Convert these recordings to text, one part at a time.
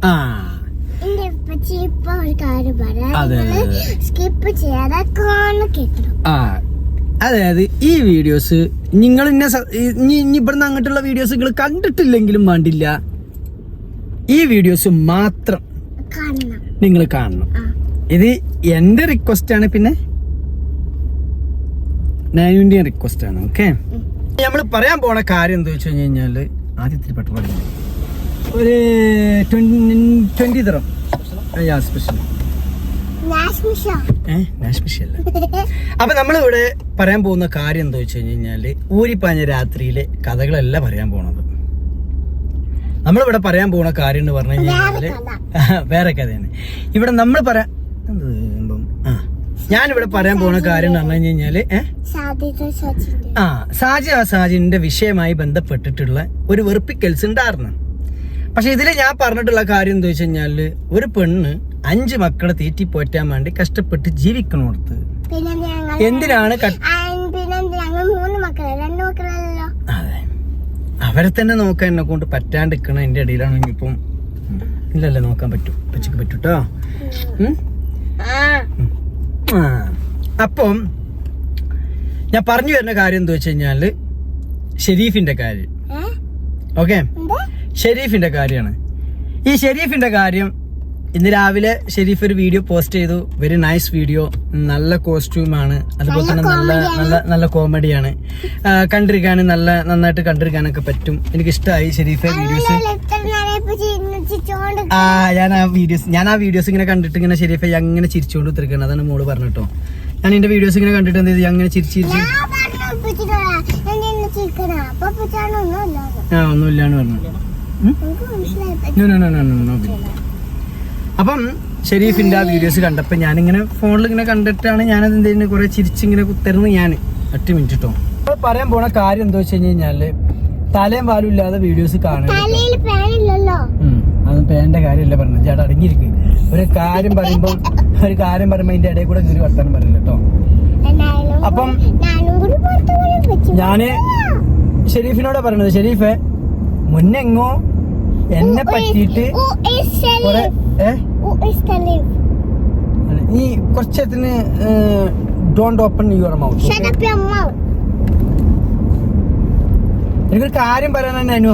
ആ അതായത് ഈ വീഡിയോസ് നിങ്ങൾ ഇനി ഇവിടുന്ന് അങ്ങോട്ടുള്ള വീഡിയോസ് നിങ്ങൾ കണ്ടിട്ടില്ലെങ്കിലും വേണ്ടില്ല, ഈ വീഡിയോസ് മാത്രം നിങ്ങൾ കാണണം. ഇത് എന്റെ റിക്വസ്റ്റ് ആണ്, പിന്നെ നാനുവിന്റെയും റിക്വസ്റ്റ് ആണ്. ഓക്കെ, നമ്മൾ പറയാൻ പോണ കാര്യം എന്താ വെച്ച് കഴിഞ്ഞാല് ആദ്യത്തെ പെട്ട ഒരു 20 ദിറം സ്പെഷ്യൽ. അപ്പൊ നമ്മളിവിടെ പറയാൻ പോകുന്ന കാര്യം എന്താ വെച്ച് കഴിഞ്ഞാല് ഊരിപ്പാഞ്ഞ രാത്രിയിലെ കഥകളല്ല പറയാൻ പോണത്. നമ്മളിവിടെ പറയാൻ പോണ കാര്യം എന്ന് പറഞ്ഞു കഴിഞ്ഞാല് വേറെ കഥയാണ്. ഇവിടെ നമ്മൾ പറയാൻ ഞാനിവിടെ പറയാൻ പോണ കാര്യം എന്ന് പറഞ്ഞു കഴിഞ്ഞാല് സാജിന്റെ വിഷയമായി ബന്ധപ്പെട്ടിട്ടുള്ള ഒരു വെറുപ്പിക്കൽസ് ഉണ്ടായിരുന്നു. പക്ഷെ ഇതില് ഞാൻ പറഞ്ഞിട്ടുള്ള കാര്യം എന്താ വെച്ച് കഴിഞ്ഞാല് ഒരു പെണ്ണ് 5 മക്കളെ തീറ്റി പോറ്റാൻ വേണ്ടി കഷ്ടപ്പെട്ട് ജീവിക്കണോടത്ത് എന്തിനാണ് അതെ അവരെ തന്നെ നോക്കാൻ എന്നെ കൊണ്ട് പറ്റാണ്ടിരിക്കണ എന്റെ ഇടയിലാണെങ്കിൽ ഇപ്പം ഇല്ലല്ലേ നോക്കാൻ പറ്റൂ, പച്ചക്ക് പറ്റൂട്ടോ. അപ്പം ഞാൻ പറഞ്ഞു വരുന്ന കാര്യം എന്താ വെച്ച് കഴിഞ്ഞാല് ഷെരീഫിന്റെ കാര്യം. ഓക്കെ, ഷെരീഫിന്റെ കാര്യമാണ്. ഈ ഷെരീഫിന്റെ കാര്യം ഇന്ന് രാവിലെ ഷെരീഫ് ഒരു വീഡിയോ പോസ്റ്റ് ചെയ്തു. വെരി നൈസ് വീഡിയോ, നല്ല കോസ്റ്റ്യൂമാണ്, അതുപോലെ തന്നെ നല്ല കോമഡിയാണ്. കണ്ടിരിക്കാനും നന്നായിട്ട് കണ്ടിരിക്കാനൊക്കെ പറ്റും. എനിക്ക് ഇഷ്ടമായി ഷെരീഫെ വീഡിയോസ്. ഞാൻ ആ വീഡിയോസ് ഇങ്ങനെ കണ്ടിട്ട് ഇങ്ങനെ ഷെരീഫെ അങ്ങനെ ചിരിച്ചുകൊണ്ട് തിരിക്കണം. അതാണ് മോള് പറഞ്ഞിട്ടോ. ഞാൻ എന്റെ വീഡിയോസ് ഇങ്ങനെ കണ്ടിട്ട് എന്ത് ചെയ്തു, അങ്ങനെ ചിരിച്ചു ഒന്നുമില്ലാന്ന് പറഞ്ഞു. അപ്പം ഷെരീഫിന്റെ ആ വീഡിയോസ് കണ്ടപ്പോ ഞാനിങ്ങനെ ഫോണിൽ ഇങ്ങനെ കണ്ടിട്ടാണ് ഞാനത് എന്ത് ചെയ്യുന്നത്, കുറെ ചിരിച്ചിങ്ങനെ കുത്തരുന്നു. ഞാൻ 8 മിനിറ്റ് കേട്ടോ. നമ്മൾ പറയാൻ പോണ കാര്യം എന്താ വെച്ച് കഴിഞ്ഞാല് തലയും പാലും ഇല്ലാതെ വീഡിയോസ് കാണുന്നത്. അത് പേന്റെ കാര്യമല്ല പറഞ്ഞത്, ചേട്ടാ അടങ്ങിയിരിക്കും. ഒരു കാര്യം പറയുമ്പോ അതിന്റെ ഇടയിൽ കൂടെ കയറി വർത്താനം പറയില്ല കേട്ടോ. അപ്പം ഞാന് ഷെരീഫിനോടാ പറയണത്, ഷെരീഫെ മുന്നെങ്ങോ എന്നെ പറ്റിയിട്ട് ഈ കുറച്ചത്തിന് ഡോണ്ട് ഓപ്പൺ യുവർ മൗത്ത്. എനിക്കൊരു കാര്യം പറയാൻ തന്നെ Anu.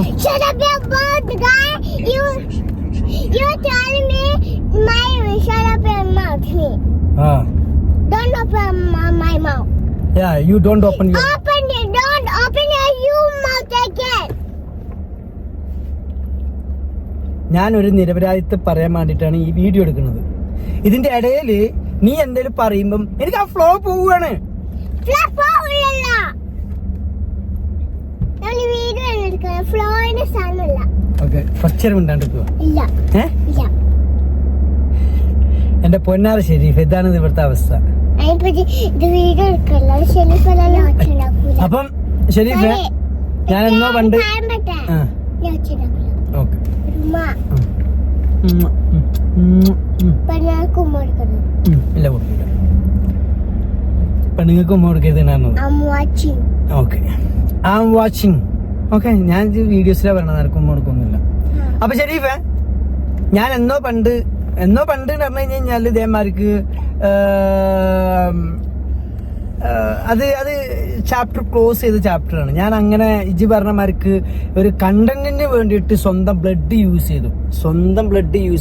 Yeah, you don't open your don't open your mouth again. ഞാൻ ഒരു നിരപരാധിത്വം പറയാൻ വേണ്ടിട്ടാണ് ഈ വീഡിയോ എടുക്കുന്നത്. ഇതിന്റെ ഇടയില് നീ എന്തേലും പറയുമ്പം എനിക്ക് ആ ഫ്ലോ പോവുകയാണ്. എന്റെ പൊന്നാറ് ഷെരീഫ്, ഇതാണ് ഇവിടുത്തെ അവസ്ഥ. അപ്പം ഷെരീഫ് ഞാൻ എന്നോ പണ്ട് പെണ്ണുങ്ങൾക്ക് ഉമ്മ കൊടുക്കരുത്. ഓക്കെ, ഞാൻ വീഡിയോസിലാ പറയണത്, ആർക്കും ഉമ്മ കൊടുക്കൊന്നുമില്ല. അപ്പൊ ഷെരീഫേ, ഞാൻ എന്നോ പണ്ട് എന്ന് പറഞ്ഞു കഴിഞ്ഞാല് ഇതേമാർക്ക് അത് ചാപ്റ്റർ ക്ലോസ് ചെയ്ത ചാപ്റ്ററാണ്. ഞാൻ അങ്ങനെ ഇജി പറഞ്ഞമാർക്ക് ഒരു കണ്ടന്റിന് വേണ്ടിയിട്ട് സ്വന്തം ബ്ലഡ് യൂസ്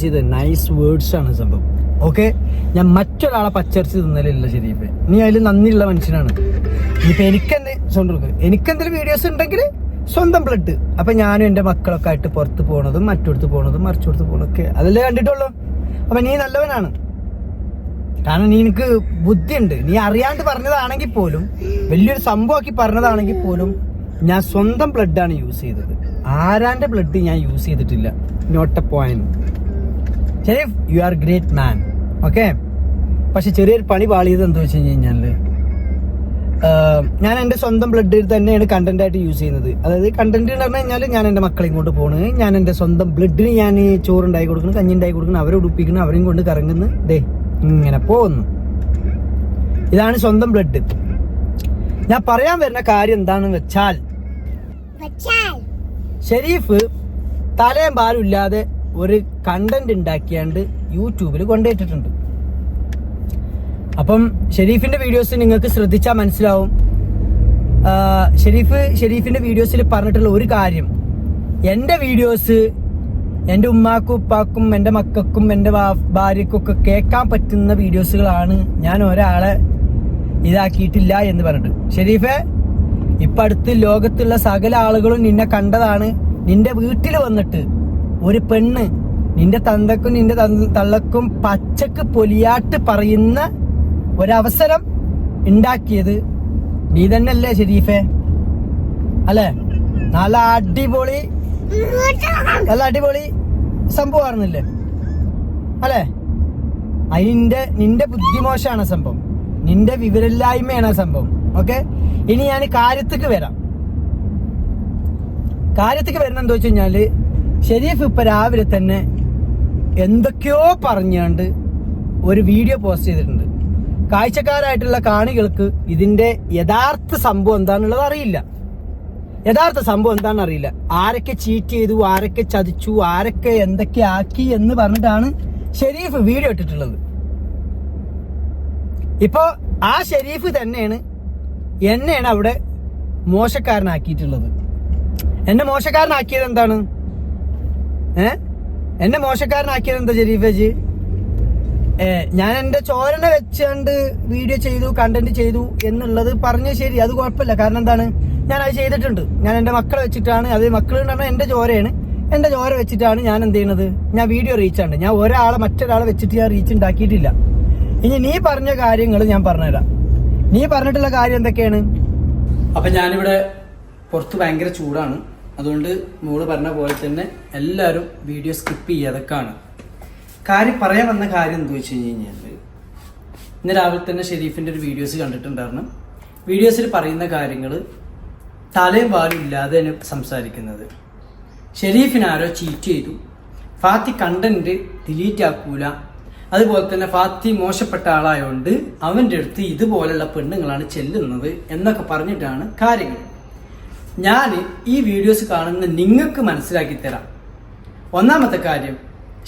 ചെയ്തു. നൈസ് വേർഡ്സ് ആണ് സംഭവം. ഓക്കെ, ഞാൻ മറ്റൊരാളെ പച്ചരിച്ച് തിന്നലില്ല ഷെരീഫ്. നീ അതിൽ നന്ദിയുള്ള മനുഷ്യനാണ്. ഇനിയിപ്പൊ എനിക്കെന്തെങ്കിലും വീഡിയോസ് ഉണ്ടെങ്കിൽ സ്വന്തം ബ്ലഡ്. അപ്പൊ ഞാനും എന്റെ മക്കളൊക്കെ ആയിട്ട് പുറത്ത് പോണതും മറ്റൊടുത്ത് പോണതും മറിച്ചോടത്ത് പോണതൊക്കെ അതല്ലേ കണ്ടിട്ടുള്ളൂ. അപ്പൊ നീ നല്ലവനാണ്, കാരണം നീ എനിക്ക് ബുദ്ധിയുണ്ട്. നീ അറിയാണ്ട് പറഞ്ഞതാണെങ്കിൽ പോലും, വലിയൊരു സംഭവമാക്കി പറഞ്ഞതാണെങ്കിൽ പോലും ഞാൻ സ്വന്തം ബ്ലഡാണ് യൂസ് ചെയ്തത്. ആരാന്റെ ബ്ലഡ് ഞാൻ യൂസ് ചെയ്തിട്ടില്ല. Not a point. Sharif, you are great man. Okay, പക്ഷെ ചെറിയൊരു പണി പാളിയത് എന്താ വെച്ച് കഴിഞ്ഞാല് ഞാൻ എന്റെ സ്വന്തം ബ്ലഡ് തന്നെയാണ് കണ്ടന്റ് ആയിട്ട് യൂസ് ചെയ്യുന്നത്. അതായത് കണ്ടന്റ് എന്ന് പറഞ്ഞു കഴിഞ്ഞാൽ ഞാൻ എന്റെ മക്കളെയും കൊണ്ട് പോണ്, ഞാൻ എന്റെ സ്വന്തം ബ്ലഡിന് ഞാൻ ചോറുണ്ടായി കൊടുക്കുന്നു, കഞ്ഞി ഉണ്ടായി കൊടുക്കുന്നു, അവരെ ഉടുപ്പിക്കുന്നു, അവരെയും കൊണ്ട് കറങ്ങുന്നു, ദേ ഇങ്ങനെ പോകുന്നു. ഇതാണ് സ്വന്തം ബ്ലഡ്. ഞാൻ പറയാൻ വരുന്ന കാര്യം എന്താണെന്ന് വെച്ചാൽ, ഷെരീഫ് തലയും പാലും ഇല്ലാതെ ഒരു കണ്ടന്റ് ഉണ്ടാക്കിയാണ്ട് യൂട്യൂബിൽ കൊണ്ടുപോയിട്ടുണ്ട്. അപ്പം ഷെരീഫിന്റെ വീഡിയോസ് നിങ്ങൾക്ക് ശ്രദ്ധിച്ചാൽ മനസ്സിലാവും. ഷെരീഫിന്റെ വീഡിയോസിൽ പറഞ്ഞിട്ടുള്ള ഒരു കാര്യം, എൻ്റെ വീഡിയോസ് എൻ്റെ ഉമ്മാക്കും ഉപ്പാക്കും എൻ്റെ മക്കൾക്കും എൻ്റെ ഭാര്യക്കും ഒക്കെ കേൾക്കാൻ പറ്റുന്ന വീഡിയോസുകളാണ്, ഞാൻ ഒരാളെ ഇതാക്കിയിട്ടില്ല എന്ന് പറഞ്ഞിട്ട്. ഷെരീഫെ, ഇപ്പം അടുത്ത് ലോകത്തുള്ള സകല ആളുകളും നിന്നെ കണ്ടതാണ്. നിന്റെ വീട്ടിൽ വന്നിട്ട് ഒരു പെണ്ണ് നിന്റെ തന്തക്കും നിന്റെ തള്ളക്കും പച്ചക്ക് പൊലിയാട്ട് പറയുന്ന ഒരവസരം ഉണ്ടാക്കിയത് നീ തന്നെയല്ലേ ഷെരീഫെ? അല്ലേ? നല്ല അടിപൊളി സംഭവമാണെന്നില്ലേ? അല്ലേ? നിന്റെ ബുദ്ധിമോശമാണ് സംഭവം, നിന്റെ വിവരമില്ലായ്മയാണ് സംഭവം. ഓക്കെ, ഇനി ഞാൻ കാര്യത്തിക്ക് വരാം. കാര്യത്തിക്ക് വരുന്ന എന്താ വെച്ച് കഴിഞ്ഞാല്, ഷെരീഫ് ഇപ്പൊ രാവിലെ തന്നെ എന്തൊക്കെയോ പറഞ്ഞാണ്ട് ഒരു വീഡിയോ പോസ്റ്റ് ചെയ്തിട്ടുണ്ട്. കാഴ്ചക്കാരായിട്ടുള്ള കാണികൾക്ക് ഇതിന്റെ യഥാർത്ഥ സംഭവം എന്താണെന്നുള്ളത് അറിയില്ല. ആരൊക്കെ ചീറ്റ് ചെയ്തു, ആരൊക്കെ ചതിച്ചു, ആരൊക്കെ എന്തൊക്കെ ആക്കി എന്ന് പറഞ്ഞിട്ടാണ് ഷെരീഫ് വീഡിയോ ഇട്ടിട്ടുള്ളത്. ഇപ്പോ ആ ഷെരീഫ് തന്നെയാണ് എന്നെയാണ് അവിടെ മോശക്കാരനാക്കിയിട്ടുള്ളത്. എന്നെ മോശക്കാരനാക്കിയത് എന്താണ്? എന്നെ മോശക്കാരനാക്കിയത് എന്താ ഷെരീഫേജ്? ഞാൻ എൻ്റെ ചോരനെ വെച്ചുകൊണ്ട് വീഡിയോ ചെയ്തു, കണ്ടന്റ് ചെയ്തു എന്നുള്ളത് പറഞ്ഞ ശരി, അത് കുഴപ്പമില്ല. കാരണം എന്താണ്, ഞാൻ അത് ചെയ്തിട്ടുണ്ട്. ഞാൻ എൻ്റെ മക്കളെ വെച്ചിട്ടാണ്, അത് മക്കൾ എന്ന് പറഞ്ഞാൽ എൻ്റെ ചോരയാണ്, എൻ്റെ ചോര വെച്ചിട്ടാണ് ഞാൻ എന്ത് ചെയ്യുന്നത്, ഞാൻ വീഡിയോ റീച്ചാണ്. ഞാൻ മറ്റൊരാളെ വെച്ചിട്ട് ഞാൻ റീച്ച് ഉണ്ടാക്കിയിട്ടില്ല. ഇനി നീ പറഞ്ഞ കാര്യങ്ങൾ ഞാൻ പറഞ്ഞുതരാം. നീ പറഞ്ഞിട്ടുള്ള കാര്യം എന്തൊക്കെയാണ്? അപ്പൊ ഞാനിവിടെ പുറത്ത് ഭയങ്കര ചൂടാണ്, അതുകൊണ്ട് മോള് പറഞ്ഞ പോലെ തന്നെ എല്ലാവരും വീഡിയോ സ്കിപ്പ് ചെയ്യാതൊക്കെയാണ്. പറയാൻ വന്ന കാര്യം എന്താ വെച്ച് കഴിഞ്ഞാൽ, ഇന്ന് രാവിലെ തന്നെ ഷെരീഫിന്റെ ഒരു വീഡിയോസ് കണ്ടിട്ടുണ്ടായിരുന്നു. വീഡിയോസിൽ പറയുന്ന കാര്യങ്ങൾ തലയും വാലും ഇല്ലാതെ സംസാരിക്കുന്നത്. ഷെരീഫിനാരോ ചീറ്റ് ചെയ്തു, ഫാത്തി കണ്ടന്റ് ഡിലീറ്റ് ആക്കൂല, അതുപോലെ തന്നെ ഫാത്തി മോശപ്പെട്ട ആളായോണ്ട് അവൻ്റെ അടുത്ത് ഇതുപോലുള്ള പെണ്ണുങ്ങളാണ് ചെല്ലുന്നത് എന്നൊക്കെ പറഞ്ഞിട്ടാണ് കാര്യങ്ങൾ. ഞാൻ ഈ വീഡിയോസ് കാണുന്ന നിങ്ങൾക്ക് മനസ്സിലാക്കി തരാം. ഒന്നാമത്തെ കാര്യം,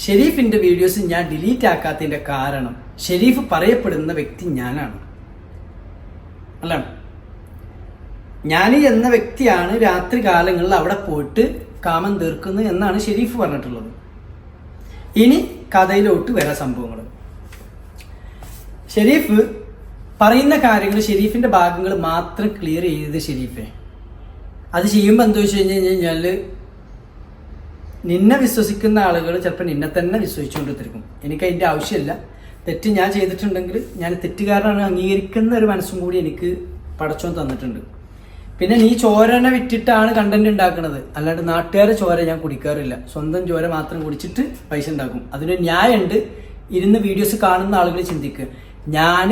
ഷെരീഫിന്റെ വീഡിയോസ് ഞാൻ ഡിലീറ്റ് ആക്കാത്തതിന്റെ കാരണം ഷെരീഫ് പറയപ്പെടുന്ന വ്യക്തി ഞാനാണ്. അല്ല, ഞാൻ എന്ന വ്യക്തിയാണ് രാത്രി കാലങ്ങളിൽ അവിടെ പോയിട്ട് കാമം തീർക്കുന്നത് എന്നാണ് ഷെരീഫ് പറഞ്ഞിട്ടുള്ളത്. ഇനി കഥയിലോട്ട് വരാൻ സംഭവങ്ങൾ. ഷെരീഫ് പറയുന്ന കാര്യങ്ങൾ, ഷെരീഫിന്റെ ഭാഗങ്ങൾ മാത്രം ക്ലിയർ ചെയ്ത് ഷെരീഫെ അത് ചെയ്യുമ്പോൾ എന്താ വെച്ച് കഴിഞ്ഞാല്, നിന്നെ വിശ്വസിക്കുന്ന ആളുകൾ ചിലപ്പോൾ നിന്നെ തന്നെ വിശ്വസിച്ചുകൊണ്ടിരിക്കും. എനിക്ക് അതിന്റെ ആവശ്യമില്ല. തെറ്റ് ഞാൻ ചെയ്തിട്ടുണ്ടെങ്കിൽ ഞാൻ തെറ്റുകാരനാണ് അംഗീകരിക്കുന്ന ഒരു മനസ്സും കൂടി എനിക്ക് പടച്ചോൻ തന്നിട്ടുണ്ട്. പിന്നെ നീ ചോരനെ വിറ്റിട്ടാണ് കണ്ടന്റ് ഉണ്ടാക്കുന്നത്, അല്ലാണ്ട് നാട്ടുകാരെ ചോര ഞാൻ കുടിക്കാറില്ല. സ്വന്തം ചോര മാത്രം കുടിച്ചിട്ട് പൈസ ഉണ്ടാക്കും. അതിന് ന്യായമുണ്ട്. ഇരുന്ന് വീഡിയോസ് കാണുന്ന ആളുകൾ ചിന്തിക്കുക, ഞാൻ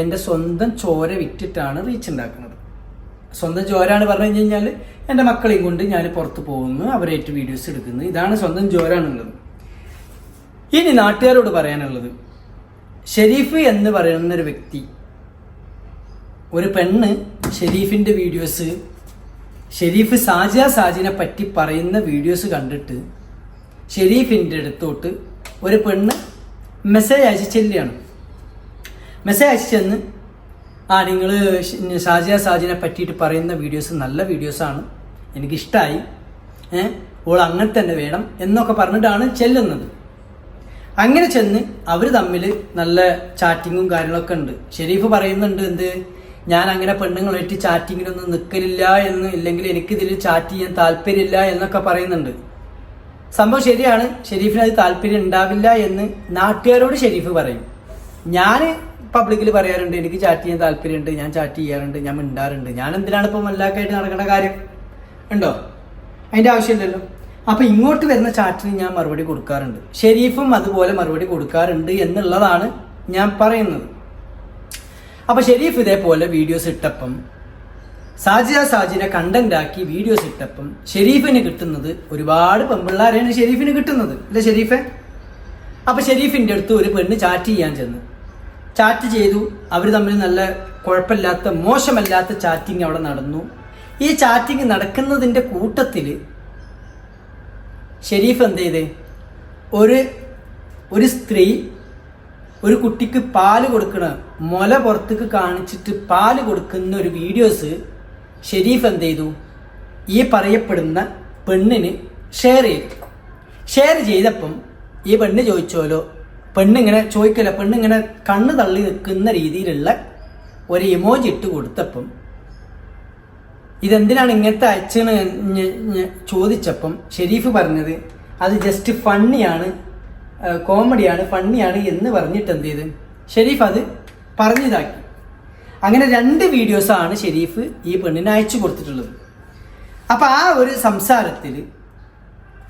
എൻ്റെ സ്വന്തം ചോര വിറ്റിട്ടാണ് റീച്ച് ഉണ്ടാക്കുന്നത്. സ്വന്തം ചോരാണ് പറഞ്ഞു കഴിഞ്ഞാൽ എൻ്റെ മക്കളെയും കൊണ്ട് ഞാൻ പുറത്ത് പോകുന്നു, അവരായിട്ട് വീഡിയോസ് എടുക്കുന്നു. ഇതാണ് സ്വന്തം ചോരാണുള്ളത്. ഇനി നാട്ടുകാരോട് പറയാനുള്ളത്, ഷെരീഫ് എന്ന് പറയുന്ന ഒരു വ്യക്തി, ഒരു പെണ്ണ് ഷെരീഫിന്റെ വീഡിയോസ്, ഷെരീഫ് സാജിനെ പറ്റി പറയുന്ന വീഡിയോസ് കണ്ടിട്ട് ഷെരീഫിന്റെ അടുത്തോട്ട് ഒരു പെണ്ണ് മെസ്സേജ് അയച്ച് ചെല്ലുകയാണ്. മെസ്സേജ് അയച്ചു ചെന്ന്, നിങ്ങൾ സാജിനെ പറ്റിയിട്ട് പറയുന്ന വീഡിയോസ് നല്ല വീഡിയോസാണ്, എനിക്കിഷ്ടമായി, ഓൾ അങ്ങനെ തന്നെ വേണം എന്നൊക്കെ പറഞ്ഞിട്ടാണ് ചെല്ലുന്നത്. അങ്ങനെ ചെന്ന് അവർ തമ്മിൽ നല്ല ചാറ്റിങ്ങും കാര്യങ്ങളൊക്കെ ഉണ്ട്. ഷെരീഫ് പറയുന്നുണ്ട്, എന്ത്, ഞാൻ അങ്ങനെ പെണ്ണുങ്ങളായിട്ട് ചാറ്റിങ്ങിനൊന്നും നിൽക്കലില്ല എന്ന്, ഇല്ലെങ്കിൽ എനിക്കിതിൽ ചാറ്റ് ചെയ്യാൻ താല്പര്യമില്ല എന്നൊക്കെ പറയുന്നുണ്ട്. സംഭവം ശരിയാണ്, ഷെരീഫിന് അത് താല്പര്യം ഉണ്ടാവില്ല എന്ന് നാട്ടുകാരോട് ഷെരീഫ് പറയും. ഞാൻ പബ്ലിക്കിൽ പറയാറുണ്ട്, എനിക്ക് ചാറ്റ് ചെയ്യാൻ താല്പര്യമുണ്ട്, ഞാൻ ചാറ്റ് ചെയ്യാറുണ്ട്, ഞാൻ മിണ്ടാറുണ്ട്. ഞാൻ എന്തിനാണ് ഇപ്പം മല്ലാക്കായിട്ട് നടക്കേണ്ട കാര്യം ഉണ്ടോ? അതിൻ്റെ ആവശ്യമില്ലല്ലോ. അപ്പം ഇങ്ങോട്ട് വരുന്ന ചാറ്റിന് ഞാൻ മറുപടി കൊടുക്കാറുണ്ട്, ഷെരീഫും അതുപോലെ മറുപടി കൊടുക്കാറുണ്ട് എന്നുള്ളതാണ് ഞാൻ പറയുന്നത്. അപ്പം ഷെരീഫ് ഇതേപോലെ വീഡിയോസ് ഇട്ടപ്പം, സാജിനെ കണ്ടന്റ് ആക്കി വീഡിയോസ് ഇട്ടപ്പം ഷെരീഫിന് കിട്ടുന്നത് ഒരുപാട് പെൺപിള്ളാരെയാണ് ഷെരീഫിന് കിട്ടുന്നത്, അല്ലേ ഷെരീഫെ? അപ്പം ഷെരീഫിൻ്റെ അടുത്ത് ഒരു പെണ്ണ് ചാറ്റ് ചെയ്യാൻ ചെന്ന്, ചാറ്റ് ചെയ്തു. അവർ തമ്മിൽ നല്ല കുഴപ്പമില്ലാത്ത, മോശമല്ലാത്ത ചാറ്റിങ് അവിടെ നടന്നു. ഈ ചാറ്റിങ് നടക്കുന്നതിൻ്റെ കൂട്ടത്തിൽ ഷെരീഫ് എന്ത് ചെയ്തേ, ഒരു സ്ത്രീ ഒരു കുട്ടിക്ക് പാല് കൊടുക്കണ മുല പുറത്തേക്ക് കാണിച്ചിട്ട് പാല് കൊടുക്കുന്ന ഒരു വീഡിയോസ് ഷെരീഫ് എന്ത് ചെയ്തു, ഈ പറയപ്പെടുന്ന പെണ്ണിന് ഷെയർ ചെയ്തപ്പം ഈ പെണ്ണ് ചോദിച്ചോലോ, പെണ്ണിങ്ങനെ കണ്ണ് തള്ളി നിൽക്കുന്ന രീതിയിലുള്ള ഒരു ഇമോജി ഇട്ട് കൊടുത്തപ്പം ഇതെന്തിനാണ് ഇങ്ങനത്തെ അയച്ചെന്ന് ചോദിച്ചപ്പം ഷെരീഫ് പറഞ്ഞത് അത് ജസ്റ്റ് ഫണ്ണിയാണ്, കോമഡിയാണ്, ഫണ്ണിയാണ് എന്ന് പറഞ്ഞിട്ട് എന്ത് ചെയ്ത് ഷെരീഫ് അത് പറഞ്ഞിതാക്കി. അങ്ങനെ 2 വീഡിയോസാണ് ഷെരീഫ് ഈ പെണ്ണിന് അയച്ചു കൊടുത്തിട്ടുള്ളത്. അപ്പം ആ ഒരു സംസാരത്തിൽ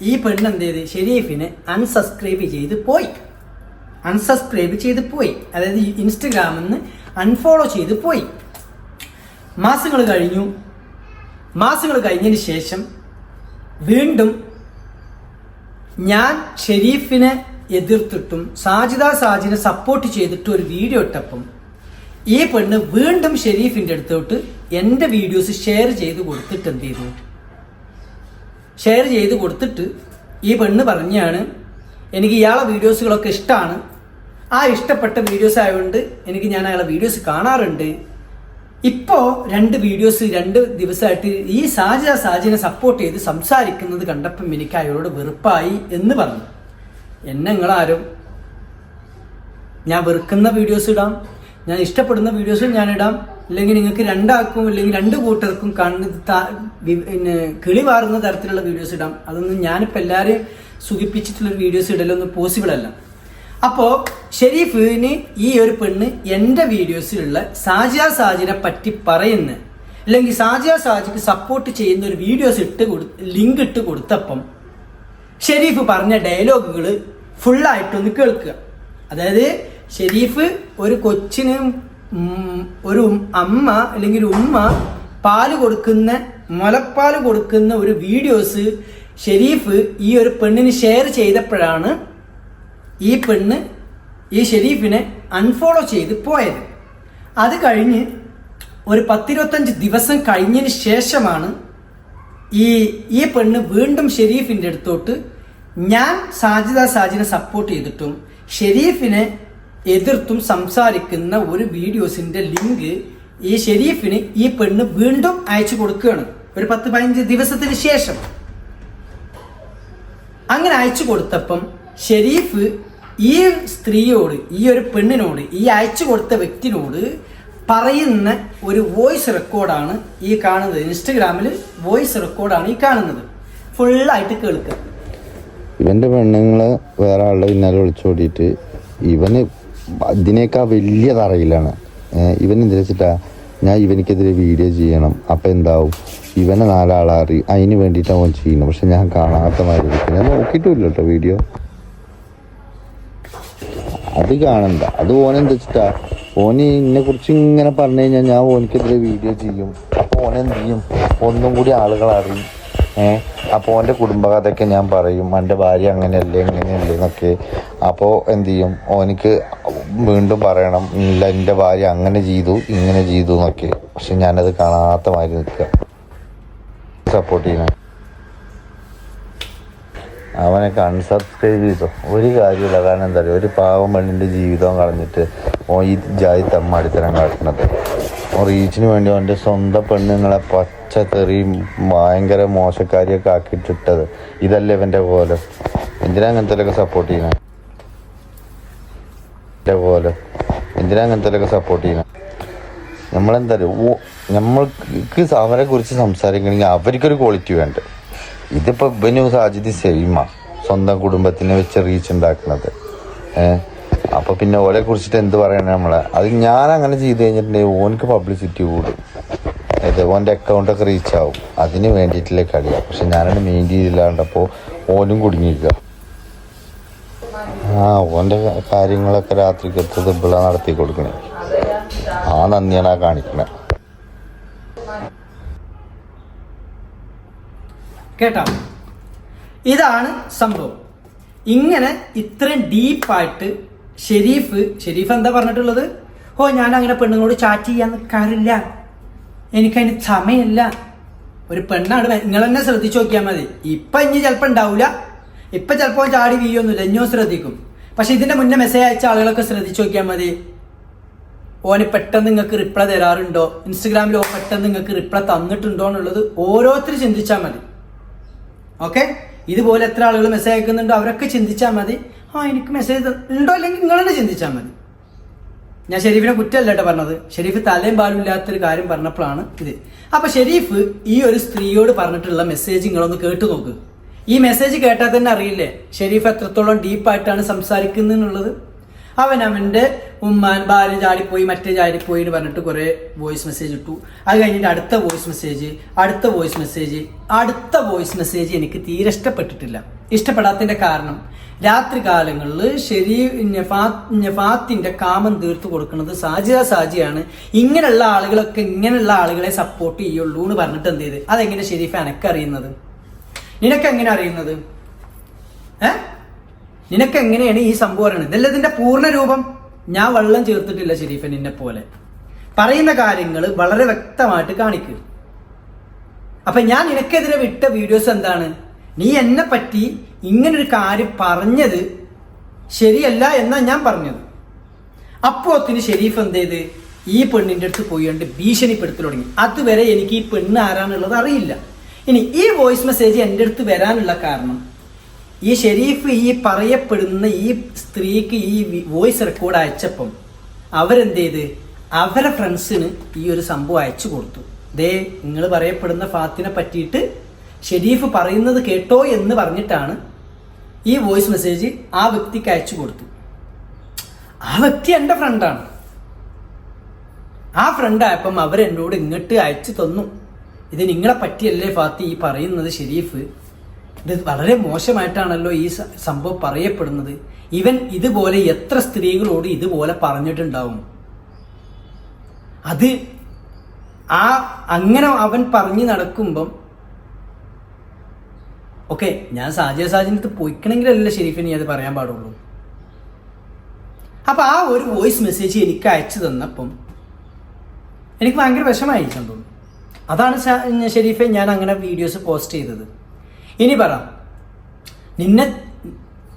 ഈ പെണ്ണ് എന്ത് ചെയ്ത് ഷെരീഫിനെ അൺസബ്സ്ക്രൈബ് ചെയ്ത് പോയി, അതായത് ഇൻസ്റ്റഗ്രാമിൽ നിന്ന് അൺഫോളോ ചെയ്ത് പോയി. മാസങ്ങൾ കഴിഞ്ഞതിന് ശേഷം വീണ്ടും ഞാൻ ഷെരീഫിനെ എതിർത്തിട്ടും സാജിനെ സപ്പോർട്ട് ചെയ്തിട്ട് ഒരു വീഡിയോ ഇട്ടപ്പം ഈ പെണ്ണ് വീണ്ടും ഷെരീഫിന്റെ അടുത്തോട്ട് എൻ്റെ വീഡിയോസ് ഷെയർ ചെയ്ത് കൊടുത്തിട്ട് എന്ത് ചെയ്തു, ഈ പെണ്ണ് പറഞ്ഞാണ് എനിക്ക് ഇയാളെ വീഡിയോസുകളൊക്കെ ഇഷ്ടമാണ്, ആ ഇഷ്ടപ്പെട്ട വീഡിയോസ് ആയതുകൊണ്ട് ഞാൻ അയാളെ വീഡിയോസ് കാണാറുണ്ട്. ഇപ്പോൾ 2 ദിവസമായിട്ട് ഈ സാജിനെ സപ്പോർട്ട് ചെയ്ത് സംസാരിക്കുന്നത് കണ്ടപ്പം എനിക്ക് അയാളോട് വെറുപ്പായി എന്ന് പറഞ്ഞു. എന്നെ നിങ്ങളാരും ഞാൻ വെറുക്കുന്ന വീഡിയോസ് ഇടാം, ഞാൻ ഇഷ്ടപ്പെടുന്ന വീഡിയോസ് ഞാൻ ഇടാം, ഇല്ലെങ്കിൽ നിങ്ങൾക്ക് രണ്ടാൾക്കും അല്ലെങ്കിൽ 2 കൂട്ടർക്കും പിന്നെ കിളി വാറുന്ന തരത്തിലുള്ള വീഡിയോസ് ഇടാം. അതൊന്നും ഞാനിപ്പോൾ എല്ലാവരെയും സുഖിപ്പിച്ചിട്ടുള്ളൊരു വീഡിയോസ് ഇടലൊന്നും പോസിബിൾ അല്ല. അപ്പോൾ ഷെരീഫിന് ഈ ഒരു പെണ്ണ് എൻ്റെ വീഡിയോസിലുള്ള സാജിനെ പറ്റി പറയുന്ന അല്ലെങ്കിൽ സാജിക്ക് സപ്പോർട്ട് ചെയ്യുന്ന ഒരു വീഡിയോസ് ലിങ്ക് ഇട്ട് കൊടുത്തപ്പം ഷെരീഫ് പറഞ്ഞ ഡയലോഗുകൾ ഫുള്ളായിട്ടൊന്ന് കേൾക്കുക. അതായത് ഷെരീഫ് ഒരു കൊച്ചിന് ഒരു അമ്മ അല്ലെങ്കിൽ ഉമ്മ മുലപ്പാല് കൊടുക്കുന്ന ഒരു വീഡിയോസ് ഷെരീഫ് ഈ ഒരു പെണ്ണിന് ഷെയർ ചെയ്തപ്പോഴാണ് ഈ പെണ്ണ് ഈ ഷെരീഫിനെ അൺഫോളോ ചെയ്ത് പോയത്. അത് കഴിഞ്ഞ് ഒരു 10-25 ദിവസം കഴിഞ്ഞതിന് ശേഷമാണ് ഈ പെണ്ണ് വീണ്ടും ഷെരീഫിന്റെ അടുത്തോട്ട് ഞാൻ സാജിനെ സപ്പോർട്ട് ചെയ്തിട്ടും ഷെരീഫിനെ എതിർത്തും സംസാരിക്കുന്ന ഒരു വീഡിയോസിന്റെ ലിങ്ക് ഈ ഷെരീഫിന് ഈ പെണ്ണ് വീണ്ടും അയച്ചു കൊടുക്കുകയാണ് ഒരു 10-15 ദിവസത്തിന് ശേഷം. അങ്ങനെ അയച്ചു കൊടുത്തപ്പം ഷെരീഫ് ഈ സ്ത്രീയോട്, ഈ ഒരു പെണ്ണിനോട്, ഈ അയച്ചു കൊടുത്ത വ്യക്തിനോട് പറയുന്ന ഒരു വോയിസ് റെക്കോർഡാണ് ഈ കാണുന്നത്. ഇൻസ്റ്റഗ്രാമിൽ വോയിസ് റെക്കോർഡാണ് ഈ കാണുന്നത്. ഫുള്ളായിട്ട് കേൾക്കുക. ഇവന്റെ പെണ്ണുങ്ങള് വേറെ ആളുടെ പിന്നാലെ വിളിച്ചോടിയിട്ട് ഇവന് ഇതിനേക്കാൾ വലിയ തറയിലാണ്. ഇവൻ എന്ത് വെച്ചിട്ടാ ഞാൻ ഇവനിക്കെതിരെ വീഡിയോ ചെയ്യണം, അപ്പം എന്താവും ഇവനെ 4 ആളറി അതിന് വേണ്ടിയിട്ട് അവൻ ചെയ്യണം. പക്ഷെ ഞാൻ കാണാത്ത മാതിരി ഞാൻ നോക്കിയിട്ടുമില്ല കേട്ടോ വീഡിയോ. അത് കാണണ്ട, അത് ഓനെന്ത് വെച്ചിട്ടാ ഓന് ഇതിനെ കുറിച്ച് ഇങ്ങനെ പറഞ്ഞു കഴിഞ്ഞാൽ ഞാൻ ഓനിക്കെതിരെ വീഡിയോ ചെയ്യും. അപ്പോൾ ഓനെന്ത് ചെയ്യും, ഒന്നും കൂടി ആളുകൾ അറിയും. അപ്പോൾ ഓൻ്റെ കുടുംബകഥയൊക്കെ ഞാൻ പറയും, എൻ്റെ ഭാര്യ അങ്ങനെയല്ലേ ഇങ്ങനെയല്ലേ എന്നൊക്കെ. അപ്പോൾ എന്ത് ചെയ്യും, ഓനിക്ക് വീണ്ടും പറയണം ഇല്ല എൻ്റെ ഭാര്യ അങ്ങനെ ചെയ്തു ഇങ്ങനെ ചെയ്തു എന്നൊക്കെ. പക്ഷെ ഞാനത് കാണാത്ത മാതിരി നിൽക്കുക, സപ്പോർട്ട് ചെയ്യണം. അവനൊക്കെ അൺസബ്സ്ക്രൈബ് ചെയ്തോ ഒരു കാര്യമില്ല. കാരണം എന്താ പറയുക, ഒരു പാവം പെണ്ണിൻ്റെ ജീവിതം കളഞ്ഞിട്ട് ഈ ജാതി തമ്മാടിത്തരം കാട്ടുന്നത്. റീച്ചിന് വേണ്ടി അവൻ്റെ സ്വന്തം പെണ്ണുങ്ങളെ പച്ചത്തെറിയും ഭയങ്കര മോശക്കാരിയൊക്കെ ആക്കിയിട്ടിട്ടത്. ഇതല്ലേ ഇവൻ്റെ പോലെ. എന്തിനാ അങ്ങനത്തെ സപ്പോർട്ട് ചെയ്യണം? നമ്മളെന്താ പറയുക, നമ്മൾക്ക് അവരെ കുറിച്ച് സംസാരിക്കണമെങ്കിൽ അവർക്കൊരു ക്വാളിറ്റി വേണ്ട. ഇതിപ്പോൾ ഇവനും സാജിദ് സെയിമാ, സ്വന്തം കുടുംബത്തിനെ വെച്ച് റീച്ച് ഉണ്ടാക്കുന്നത്. അപ്പോൾ പിന്നെ ഓലെ കുറിച്ചിട്ട് എന്ത് പറയണേ നമ്മളെ. അത് ഞാൻ അങ്ങനെ ചെയ്ത് കഴിഞ്ഞിട്ടുണ്ടെങ്കിൽ ഓനക്ക് പബ്ലിസിറ്റി കൂടും, ഓൻ്റെ അക്കൗണ്ടൊക്കെ റീച്ച് ആവും. അതിന് വേണ്ടിയിട്ടുള്ള കളിയാണ്. പക്ഷെ ഞാനത് മെയിൻ ചെയ്തില്ലാണ്ടപ്പോൾ ഓനും കുടുങ്ങിയിരിക്കുക. ഓൻ്റെ കാര്യങ്ങളൊക്കെ രാത്രിക്കത്തത് ഇവിടെ നടത്തി കൊടുക്കണേ. ആ നന്ദിയാണ് ആ കാണിക്കണേ. കേട്ടോ, ഇതാണ് സംഭവം. ഇങ്ങനെ ഇത്രയും ഡീപ്പായിട്ട് ഷെരീഫ് എന്താ പറഞ്ഞിട്ടുള്ളത്? ഞാൻ അങ്ങനെ പെണ്ണുങ്ങളോട് ചാറ്റ് ചെയ്യാൻ നിൽക്കാറില്ല, എനിക്കതിന് സമയമില്ല. ഒരു പെണ്ണാണ്. നിങ്ങൾ തന്നെ ശ്രദ്ധിച്ചു നോക്കിയാൽ മതി. ഇപ്പം ഇനി ചിലപ്പോൾ ഉണ്ടാവില്ല, ഇപ്പൊ ചിലപ്പോൾ ചാടി വീയൊന്നുമില്ല, ഇഞ്ഞോ ശ്രദ്ധിക്കും. പക്ഷെ ഇതിന്റെ മുന്നേ മെസ്സേജ് അയച്ച ആളുകളൊക്കെ ശ്രദ്ധിച്ചു നോക്കിയാൽ മതി. ഓന് പെട്ടെന്ന് നിങ്ങൾക്ക് റിപ്ലൈ തരാറുണ്ടോ, ഇൻസ്റ്റഗ്രാമിൽ ഓൻ പെട്ടെന്ന് നിങ്ങൾക്ക് റിപ്ലൈ തന്നിട്ടുണ്ടോ എന്നുള്ളത് ഓരോരുത്തർ ചിന്തിച്ചാൽ മതി. ഓക്കെ, ഇതുപോലെ എത്ര ആളുകൾ മെസ്സേജ് അയക്കുന്നുണ്ടോ അവരൊക്കെ ചിന്തിച്ചാൽ മതി. എനിക്ക് മെസ്സേജ് ഉണ്ടോ അല്ലെങ്കിൽ നിങ്ങൾ തന്നെ ചിന്തിച്ചാൽ മതി. ഞാൻ ഷെരീഫിനെ കുറ്റമല്ല കേട്ടോ പറഞ്ഞത്, ഷെരീഫ് തലയും പാലും ഇല്ലാത്തൊരു കാര്യം പറഞ്ഞപ്പോഴാണ് ഇത്. അപ്പൊ ഷെരീഫ് ഈ ഒരു സ്ത്രീയോട് പറഞ്ഞിട്ടുള്ള മെസ്സേജ് നിങ്ങളൊന്ന് കേട്ടു നോക്ക്. ഈ മെസ്സേജ് കേട്ടാൽ തന്നെ അറിയില്ലേ ഷെരീഫ് എത്രത്തോളം ഡീപ്പായിട്ടാണ് സംസാരിക്കുന്നുള്ളത്. അവന്റെ ഉമ്മാൻ ഭാര്യ ചാടിപ്പോയി, മറ്റേ ചാടിപ്പോയി എന്ന് പറഞ്ഞിട്ട് കുറെ വോയിസ് മെസ്സേജ് ഇട്ടു. അത് കഴിഞ്ഞിട്ട് അടുത്ത വോയിസ് മെസ്സേജ് എനിക്ക് തീരെ ഇഷ്ടപ്പെട്ടിട്ടില്ല. ഇഷ്ടപ്പെടാത്തതിന്റെ കാരണം രാത്രി കാലങ്ങളിൽ ഫാത്തിന്റെ കാമം തീർത്തു കൊടുക്കുന്നത് സാജിയാണ്. ഇങ്ങനെയുള്ള ആളുകളെ സപ്പോർട്ട് ചെയ്യുള്ളൂ എന്ന് പറഞ്ഞിട്ട് എന്ത് ചെയ്ത് അതെങ്ങനെ ഷെരീഫ് എനക്കറിയുന്നത്? നിനക്കെങ്ങനെ അറിയുന്നത്? നിനക്കെങ്ങനെയാണ് ഈ സംഭവം അറിയുന്നത്? ഇതല്ല ഇതിന്റെ പൂർണ്ണ രൂപം. ഞാൻ വെള്ളം ചേർത്തിട്ടില്ല ഷെരീഫ്, നിന്നെ പോലെ പറയുന്ന കാര്യങ്ങൾ വളരെ വ്യക്തമായിട്ട് കാണിക്കുക. അപ്പൊ ഞാൻ നിനക്കെതിരെ വിട്ട വീഡിയോസ് എന്താണ്? നീ എന്നെ പറ്റി ഇങ്ങനൊരു കാര്യം പറഞ്ഞത് ശരിയല്ല എന്നാ ഞാൻ പറഞ്ഞത്. അപ്പോത്തിന് ഷെരീഫ് എന്ത് ചെയ്ത് ഈ പെണ്ണിന്റെ അടുത്ത് പോയിണ്ട് ഭീഷണിപ്പെടുത്തൽ തുടങ്ങി. അതുവരെ എനിക്ക് ഈ പെണ്ണ് ആരാന്നുള്ളത് അറിയില്ല. ഇനി ഈ വോയിസ് മെസ്സേജ് എൻ്റെ അടുത്ത് വരാനുള്ള കാരണം ഈ ഷെരീഫ് ഈ പറയപ്പെടുന്ന ഈ സ്ത്രീക്ക് ഈ വോയിസ് റെക്കോർഡ് അയച്ചപ്പം അവരെന്ത് ചെയ്ത് അവരെ ഫ്രണ്ട്സിന് ഈ ഒരു സംഭവം അയച്ചു കൊടുത്തു. ദേ നിങ്ങൾ പറയപ്പെടുന്ന ഫാത്തിനെ പറ്റിയിട്ട് ഷെരീഫ് പറയുന്നത് കേട്ടോ എന്ന് പറഞ്ഞിട്ടാണ് ഈ വോയിസ് മെസ്സേജ് ആ വ്യക്തിക്ക് അയച്ചു കൊടുത്തു. ആ വ്യക്തി എൻ്റെ ഫ്രണ്ടാണ്. ആ ഫ്രണ്ടായപ്പം അവരെന്നോട് ഇങ്ങോട്ട് അയച്ചു തന്നു. ഇത് നിങ്ങളെ പറ്റിയല്ലേ ഫാത്തി ഈ പറയുന്നത് ഷെരീഫ്, ഇത് വളരെ മോശമായിട്ടാണല്ലോ ഈ സംഭവം പറയപ്പെടുന്നത്. ഇവൻ ഇതുപോലെ എത്ര സ്ത്രീകളോട് ഇതുപോലെ പറഞ്ഞിട്ടുണ്ടാവും. അത് അങ്ങനെ അവൻ പറഞ്ഞു നടക്കുമ്പം ഓക്കെ, ഞാൻ സാജിന്റെ അടുത്ത് പോയിക്കണമെങ്കിലല്ലേ ഷെരീഫിന് അത് പറയാൻ പാടുള്ളൂ. അപ്പൊ ആ ഒരു വോയിസ് മെസ്സേജ് എനിക്ക് അയച്ചു തന്നപ്പം എനിക്ക് ഭയങ്കര വിഷമായി സംഭവം. അതാണ് ഷെരീഫെ ഞാൻ അങ്ങനെ വീഡിയോസ് പോസ്റ്റ് ചെയ്തത്. ഇനി പറ,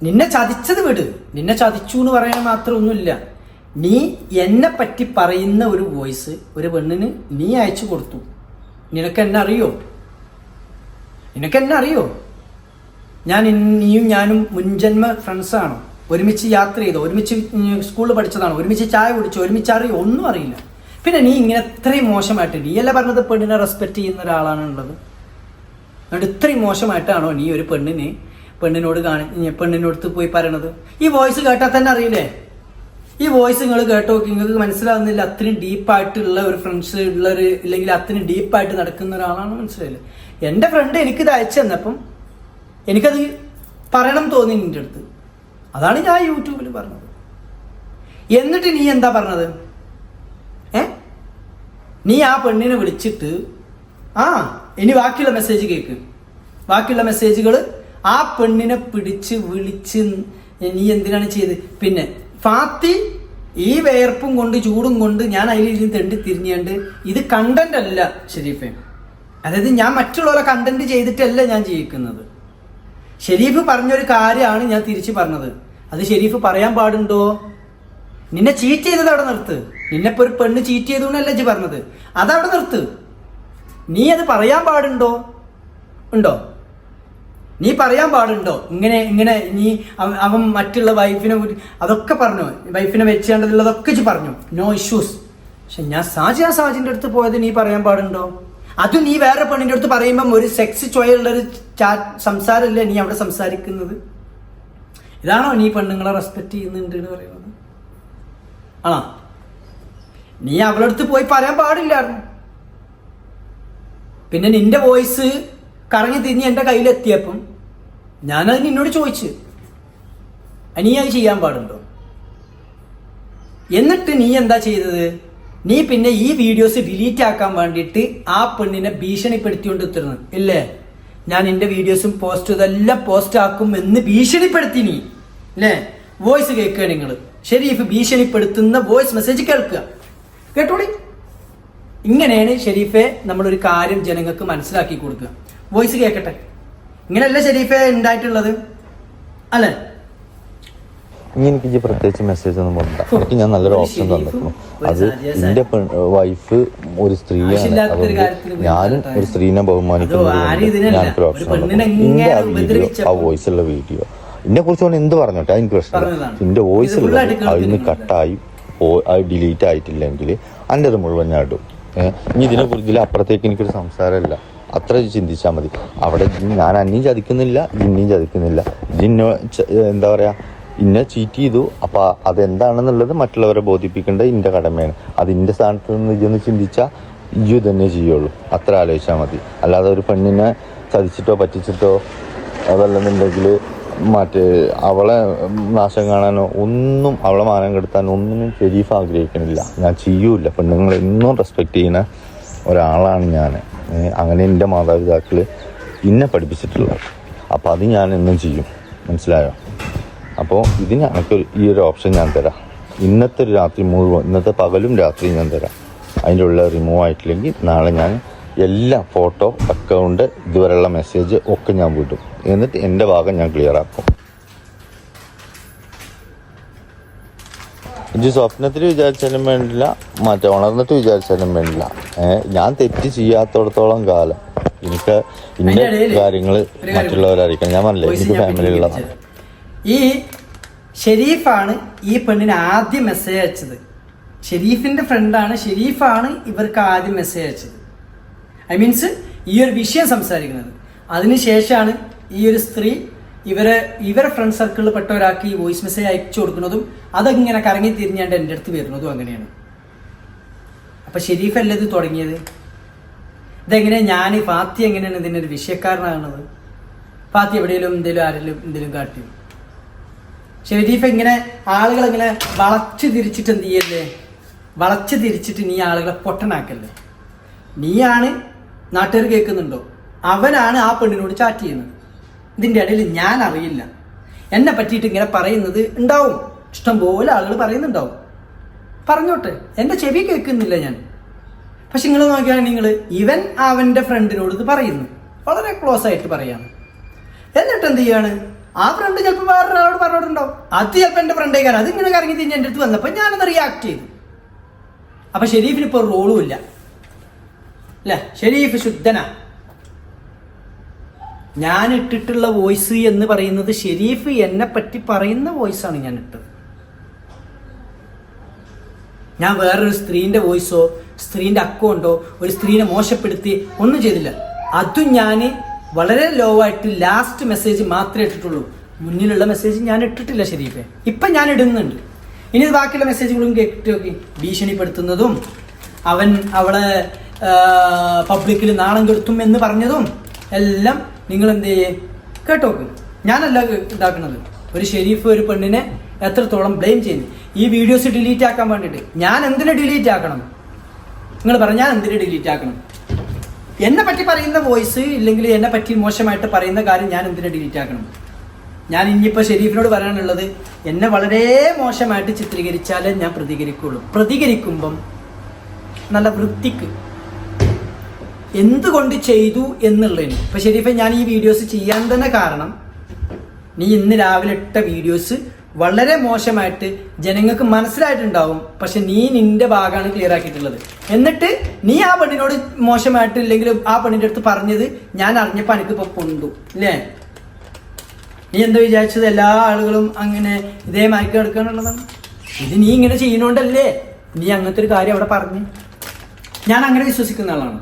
നിന്നെ ചതിച്ചത് വിട്, നിന്നെ ചതിച്ചു എന്ന് പറയാൻ മാത്രമൊന്നുമില്ല. നീ എന്നെ പറ്റി പറയുന്ന ഒരു വോയിസ് ഒരു പെണ്ണിന് നീ അയച്ചു കൊടുത്തു. നിനക്കെന്നെ അറിയോ? നീയും ഞാനും മുൻജന്മ ഫ്രണ്ട്സാണോ? ഒരുമിച്ച് യാത്ര ചെയ്തോ? ഒരുമിച്ച് സ്കൂളിൽ പഠിച്ചതാണോ? ഒരുമിച്ച് ചായ കുടിച്ചോ? ഒരുമിച്ച് അറിയോ? ഒന്നും അറിയില്ല. പിന്നെ നീ ഇങ്ങനെ ഇത്രയും മോശമായിട്ട്, നീ അല്ല പറഞ്ഞത് പെണ്ണിനെ റെസ്പെക്ട് ചെയ്യുന്ന ഒരാളാണുള്ളത്. അതുകൊണ്ട് ഇത്രയും മോശമായിട്ടാണോ നീ ഒരു പെണ്ണിനോട് പോയി പറയണത്? ഈ വോയിസ് കേട്ടാൽ തന്നെ അറിയില്ലേ? ഈ വോയിസ് നിങ്ങൾ കേട്ടോ, നിങ്ങൾക്ക് മനസ്സിലാവുന്നില്ല അത്രയും ഡീപ്പായിട്ടുള്ള ഒരു ഫ്രണ്ട്സ് ഉള്ളൊരു, ഇല്ലെങ്കിൽ അത്രയും ഡീപ്പായിട്ട് നടക്കുന്ന ഒരാളാണ്. മനസ്സിലായില്ലേ? എൻ്റെ ഫ്രണ്ട് എനിക്കിത് അയച്ചു തന്നപ്പം എനിക്കത് പറയണം തോന്നി നിന്റെ അടുത്ത്. അതാണ് ഞാൻ യൂട്യൂബിൽ പറഞ്ഞത്. എന്നിട്ട് നീ എന്താ പറഞ്ഞത്? നീ ആ പെണ്ണിനെ വിളിച്ചിട്ട് ഇനി ബാക്കിയുള്ള മെസ്സേജ് കേൾക്ക്. ബാക്കിയുള്ള മെസ്സേജുകൾ ആ പെണ്ണിനെ വിളിച്ച് നീ എന്തിനാണ് ചെയ്ത്? പിന്നെ ഫാത്തി ഈ വേർപ്പും കൊണ്ട് ചൂടും കൊണ്ട് ഞാൻ അതിൽ തെണ്ടി തിരിഞ്ഞുകൊണ്ട് ഇത് കണ്ടന്റ് അല്ല ഷെരീഫെ. അതായത് ഞാൻ മറ്റുള്ളവരെ കണ്ടന്റ് ചെയ്തിട്ടല്ല ഞാൻ ജീവിക്കുന്നത്. ഷെരീഫ് പറഞ്ഞൊരു കാര്യമാണ് ഞാൻ തിരിച്ചു പറഞ്ഞത്. അത് ഷെരീഫ് പറയാൻ പാടുണ്ടോ? നിന്നെ ചീറ്റ് ചെയ്തത് അവിടെ നിർത്ത്. നിന്നെപ്പോ ഒരു പെണ്ണ് ചീറ്റ് ചെയ്തുകൊണ്ടല്ല ഇജ്ജ് പറഞ്ഞത്, അതവിടെ നിർത്ത്. നീ അത് പറയാൻ പാടുണ്ടോ? നീ പറയാൻ പാടുണ്ടോ? ഇങ്ങനെ നീ അവൻ മറ്റുള്ള വൈഫിനെ അതൊക്കെ പറഞ്ഞു, വൈഫിനെ വെച്ചേണ്ടതുള്ളതൊക്കെ പറഞ്ഞു, നോ ഇഷ്യൂസ്. പക്ഷെ ഞാൻ സാജിന്റെ അടുത്ത് പോയത് നീ പറയാൻ പാടുണ്ടോ? അത് നീ വേറെ പെണ്ണിന്റെ അടുത്ത് പറയുമ്പം ഒരു സെക്സ് ചോയുള്ളൊരു സംസാരമല്ലേ നീ അവിടെ സംസാരിക്കുന്നത്? ഇതാണോ നീ പെണ്ണുങ്ങളെ റെസ്പെക്ട് ചെയ്യുന്നുണ്ട് എന്ന് പറയുന്നത്? നീ അവളുടെ അടുത്ത് പോയി പറയാൻ പാടില്ലായിരുന്നു. പിന്നെ നിന്റെ വോയിസ് കറങ്ങി തിരിഞ്ഞ് എൻ്റെ കയ്യിലെത്തിയപ്പം ഞാനത് നിന്നോട് ചോദിച്ചു, നീ അത് ചെയ്യാൻ പാടുണ്ടോ? എന്നിട്ട് നീ എന്താ ചെയ്തത്? നീ പിന്നെ ഈ വീഡിയോസ് ഡിലീറ്റ് ആക്കാൻ വേണ്ടിയിട്ട് ആ പെണ്ണിനെ ഭീഷണിപ്പെടുത്തിക്കൊണ്ട് എത്തുന്നു ഇല്ലേ? ഞാൻ എൻ്റെ വീഡിയോസും ഇതെല്ലാം പോസ്റ്റ് ആക്കും എന്ന് ഭീഷണിപ്പെടുത്തി നീ അല്ലേ? വോയിസ് കേൾക്കുക നിങ്ങൾ. ഷെരീഫ് ഭീഷണിപ്പെടുത്തുന്ന വോയിസ് മെസ്സേജ് കേട്ടോടി. ഇങ്ങനെയാണ് ഷെരീഫെ നമ്മളൊരു കാര്യം ജനങ്ങൾക്ക് മനസ്സിലാക്കി കൊടുക്കുക. വോയിസ് കേൾക്കട്ടെ. ഇങ്ങനെയല്ല ഷെരീഫെ ഉണ്ടായിട്ടുള്ളത്. അല്ലേ? ഇനി എനിക്ക് പ്രത്യേകിച്ച് മെസ്സേജ് ഒന്നും പോകണ്ട. എനിക്ക് ഞാൻ നല്ലൊരു ഓപ്ഷൻ തന്നിരുന്നു. അത് എന്റെ വൈഫ് ഒരു സ്ത്രീയാണ്, അതുകൊണ്ട് ഞാനും ഒരു സ്ത്രീനെ ബഹുമാനിക്കുന്നത് ഞാനൊരു ഓപ്ഷൻ എന്റെ ആ വീഡിയോ, ആ വോയിസ് ഉള്ള വീഡിയോ എന്നെ കുറിച്ച് കൊണ്ട് എന്ത് പറഞ്ഞോട്ടെ എനിക്ക് പ്രശ്നമില്ല. എന്റെ വോയിസ് ഉള്ളത് അതിന് കട്ടായി ഡിലീറ്റ് ആയിട്ടില്ലെങ്കിൽ എൻ്റെ അത് മുഴുവൻ ഞാൻ ഇടും. ഇനി ഇതിനെക്കുറിച്ച് അപ്പുറത്തേക്ക് എനിക്കൊരു സംസാരമില്ല. അത്ര ചിന്തിച്ചാൽ മതി. അവിടെ ഞാൻ അന്യം ചതിക്കുന്നില്ല, ഇന്നിയും ചതിക്കുന്നില്ല. ഇതിന്നെ എന്താ പറയാ, ഇന്നെ ചീറ്റ് ചെയ്തു. അപ്പോൾ അതെന്താണെന്നുള്ളത് മറ്റുള്ളവരെ ബോധിപ്പിക്കേണ്ടത് എൻ്റെ കടമയാണ്. അത് എൻ്റെ സ്ഥാനത്ത് നിന്ന് ഇതൊന്ന് ചിന്തിച്ചാൽ ഇയ്യു തന്നെ ചെയ്യുള്ളൂ. അത്ര ആലോചിച്ചാൽ മതി. അല്ലാതെ ഒരു പെണ്ണിനെ ചതിച്ചിട്ടോ പറ്റിച്ചിട്ടോ അതല്ലെന്നുണ്ടെങ്കിൽ മറ്റേ അവളെ നാശം കാണാനോ ഒന്നും, അവളെ മാനം കെടുത്താനോ ഒന്നിനും ഷെരീഫ് ആഗ്രഹിക്കണില്ല. ഞാൻ ചെയ്യൂല. പെണ്ണുങ്ങളെ എന്നും റെസ്പെക്റ്റ് ചെയ്യുന്ന ഒരാളാണ് ഞാൻ. അങ്ങനെ എൻ്റെ മാതാപിതാക്കൾ എന്നെ പഠിപ്പിച്ചിട്ടുള്ളത്. അപ്പോൾ അത് ഞാൻ എന്നും ചെയ്യും. മനസ്സിലായോ? അപ്പോൾ ഇതിന് എനിക്ക് ഈ ഒരു ഓപ്ഷൻ ഞാൻ തരാം. ഇന്നത്തെ ഒരു രാത്രി മുഴുവൻ, ഇന്നത്തെ പകലും രാത്രിയും ഞാൻ തരാം. അതിൻ്റെ ഉള്ള റിമൂവ് ആയിട്ടില്ലെങ്കിൽ നാളെ ഞാൻ എല്ലാ ഫോട്ടോ, അക്കൗണ്ട്, ഇതുവരെയുള്ള മെസ്സേജ് ഒക്കെ ഞാൻ വിടും. എന്നിട്ട് എൻ്റെ ഭാഗം ഞാൻ ക്ലിയർ ആക്കും. ഇത് സ്വപ്നത്തിൽ വിചാരിച്ചാലും വേണ്ടില്ല, മറ്റേ ഉണർന്നിട്ട് വിചാരിച്ചാലും വേണ്ടില്ല. ഞാൻ തെറ്റ് ചെയ്യാത്തോടത്തോളം കാലം എനിക്ക് ഇന്റെ കാര്യങ്ങൾ മറ്റുള്ളവരറിയിക്കണം. ഞാൻ പറഞ്ഞില്ലേ, എനിക്ക് ഫാമിലി ഉള്ളതാണ്. ഈ ഷെരീഫാണ് ഈ പെണ്ണിന് ആദ്യം മെസ്സേജ് അയച്ചത്. ഷെരീഫിന്റെ ഫ്രണ്ടാണ്, ഷെരീഫാണ് ഇവർക്ക് ആദ്യം മെസ്സേജ് അയച്ചത്. ഐ മീൻസ് ഈ ഒരു വിഷയം സംസാരിക്കുന്നത്. അതിനുശേഷമാണ് ഈ ഒരു സ്ത്രീ ഇവരെ ഫ്രണ്ട് സർക്കിളിൽ പെട്ട ഒരാൾക്ക് ഈ വോയിസ് മെസ്സേജ് അയച്ചു കൊടുക്കുന്നതും അതങ്ങനെ കറങ്ങി തിരിഞ്ഞാണ്ട് എൻ്റെ അടുത്ത് വരുന്നതും അങ്ങനെയാണ്. അപ്പൊ ഷെരീഫ് അല്ലേ ഇത് തുടങ്ങിയത്? ഇതെങ്ങനെ ഫാത്തി എങ്ങനെയാണ് ഇതിൻ്റെ ഒരു വിഷയക്കാരനാകുന്നത്? ഫാത്തി എവിടെയെങ്കിലും എന്തെങ്കിലും കാട്ടിയോ? ഷെരീഫ് ഇങ്ങനെ ആളുകളെങ്ങനെ വളച്ചു തിരിച്ചിട്ട് എന്ത് ചെയ്യല്ലേ? വളച്ചു തിരിച്ചിട്ട് നീ ആളുകളെ പൊട്ടനാക്കല്ലേ? നീയാണ് നാട്ടുകാർ കേൾക്കുന്നുണ്ടോ? അവനാണ് ആ പെണ്ണിനോട് ചാറ്റ് ചെയ്യുന്നത്. ഇതിൻ്റെ ഇടയിൽ ഞാൻ അറിയില്ല. എന്നെ പറ്റിയിട്ട് ഇങ്ങനെ പറയുന്നത് ഉണ്ടാവും, ഇഷ്ടംപോലെ ആളുകൾ പറയുന്നുണ്ടാവും. പറഞ്ഞോട്ടെ, എൻ്റെ ചെവി കേൾക്കുന്നില്ല ഞാൻ. പക്ഷെ നിങ്ങൾ നോക്കിയാൽ ഇവൻ അവൻ്റെ ഫ്രണ്ടിനോട് ഇത് പറയുന്നു, വളരെ ക്ലോസ് ആയിട്ട് പറയാണ്. എന്നിട്ട് എന്ത് ചെയ്യാണ്? ആ ഫ്രണ്ട് ചിലപ്പോൾ വേറൊരാളോട് പറഞ്ഞോട്ടുണ്ടാവും. അത് ചിലപ്പോൾ എൻ്റെ ഫ്രണ്ടേ കാരണം അതിങ്ങനെ കറങ്ങി തിരിഞ്ഞ് എൻ്റെ അടുത്ത് വന്നപ്പോൾ ഞാനത് റിയാക്ട് ചെയ്തു. അപ്പൊ ഷെരീഫിന് ഇപ്പോൾ റോളും ഇല്ല അല്ലേ? ഷെരീഫ് ശുദ്ധനാ. ഞാൻ ഇട്ടിട്ടുള്ള വോയിസ് എന്ന് പറയുന്നത് ഷെരീഫ് എന്നെ പറ്റി പറയുന്ന വോയിസാണ് ഞാൻ ഇട്ടത്. ഞാൻ വേറൊരു സ്ത്രീന്റെ വോയിസോ സ്ത്രീന്റെ അക്കൗണ്ടോ ഒരു സ്ത്രീനെ മോശപ്പെടുത്തി ഒന്നും ചെയ്തില്ല. അതും ഞാൻ വളരെ ലോ ആയിട്ട് ലാസ്റ്റ് മെസ്സേജ് മാത്രമേ ഇട്ടിട്ടുള്ളൂ. മുന്നിലുള്ള മെസ്സേജ് ഞാൻ ഇട്ടിട്ടില്ല ഷെരീഫെ. ഇപ്പം ഞാൻ ഇടുന്നുണ്ട്. ഇനി ബാക്കിയുള്ള മെസ്സേജുകളും കേട്ട് നോക്കി. ഭീഷണിപ്പെടുത്തുന്നതും അവളെ പബ്ലിക്കിൽ നാണം കെടുത്തും എന്ന് പറഞ്ഞതും എല്ലാം നിങ്ങൾ എന്ത് ചെയ്യേ കേട്ടോക്ക്. ഞാനല്ല ഇതാക്കുന്നത്. ഒരു ഷെരീഫ് ഒരു പെണ്ണിനെ എത്രത്തോളം ബ്ലെയിം ചെയ്യുന്നു ഈ വീഡിയോസ് ഡിലീറ്റ് ആക്കാൻ വേണ്ടിയിട്ട്. ഞാൻ എന്തിനു ഡിലീറ്റ് ആക്കണം? നിങ്ങൾ പറഞ്ഞാൽ ഞാൻ എന്തിനു ഡിലീറ്റ് ആക്കണം? എന്നെ പറ്റി പറയുന്ന വോയിസ് ഇല്ലെങ്കിൽ എന്നെ പറ്റി മോശമായിട്ട് പറയുന്ന കാര്യം ഞാൻ എന്തിനു ഡിലീറ്റ് ആക്കണം? ഞാൻ ഇനിയിപ്പോൾ ഷെരീഫിനോട് പറയാനുള്ളത്, എന്നെ വളരെ മോശമായിട്ട് ചിത്രീകരിച്ചാലേ ഞാൻ പ്രതികരിക്കുള്ളൂ. പ്രതികരിക്കുമ്പം നല്ല വൃത്തിക്ക് എന്തുകൊണ്ട് ചെയ്തു എന്നുള്ളതിന്. ഇപ്പൊ ഷെരീഫെ, ഞാൻ ഈ വീഡിയോസ് ചെയ്യാൻ തന്നെ കാരണം നീ ഇന്ന് രാവിലെ ഇട്ട വീഡിയോസ് വളരെ മോശമായിട്ട് ജനങ്ങൾക്ക് മനസ്സിലായിട്ടുണ്ടാവും. പക്ഷെ നീ നിന്റെ ഭാഗമാണ് ക്ലിയർ ആക്കിയിട്ടുള്ളത്. എന്നിട്ട് നീ ആ പെണ്ണിനോട് മോശമായിട്ട് ഇല്ലെങ്കിൽ ആ പെണ്ണിന്റെ അടുത്ത് പറഞ്ഞത് ഞാൻ അറിഞ്ഞപ്പോൾ എനിക്കിപ്പോൾ കൊണ്ടു അല്ലേ? നീ എന്താ വിചാരിച്ചത് എല്ലാ ആളുകളും അങ്ങനെ ഇതേ മയക്കം എടുക്കാനുള്ളതാണ്? ഇത് നീ ഇങ്ങനെ ചെയ്യുന്നോണ്ടല്ലേ നീ അങ്ങനത്തെ ഒരു കാര്യം അവിടെ പറഞ്ഞു. ഞാൻ അങ്ങനെ വിശ്വസിക്കുന്ന ആളാണ്.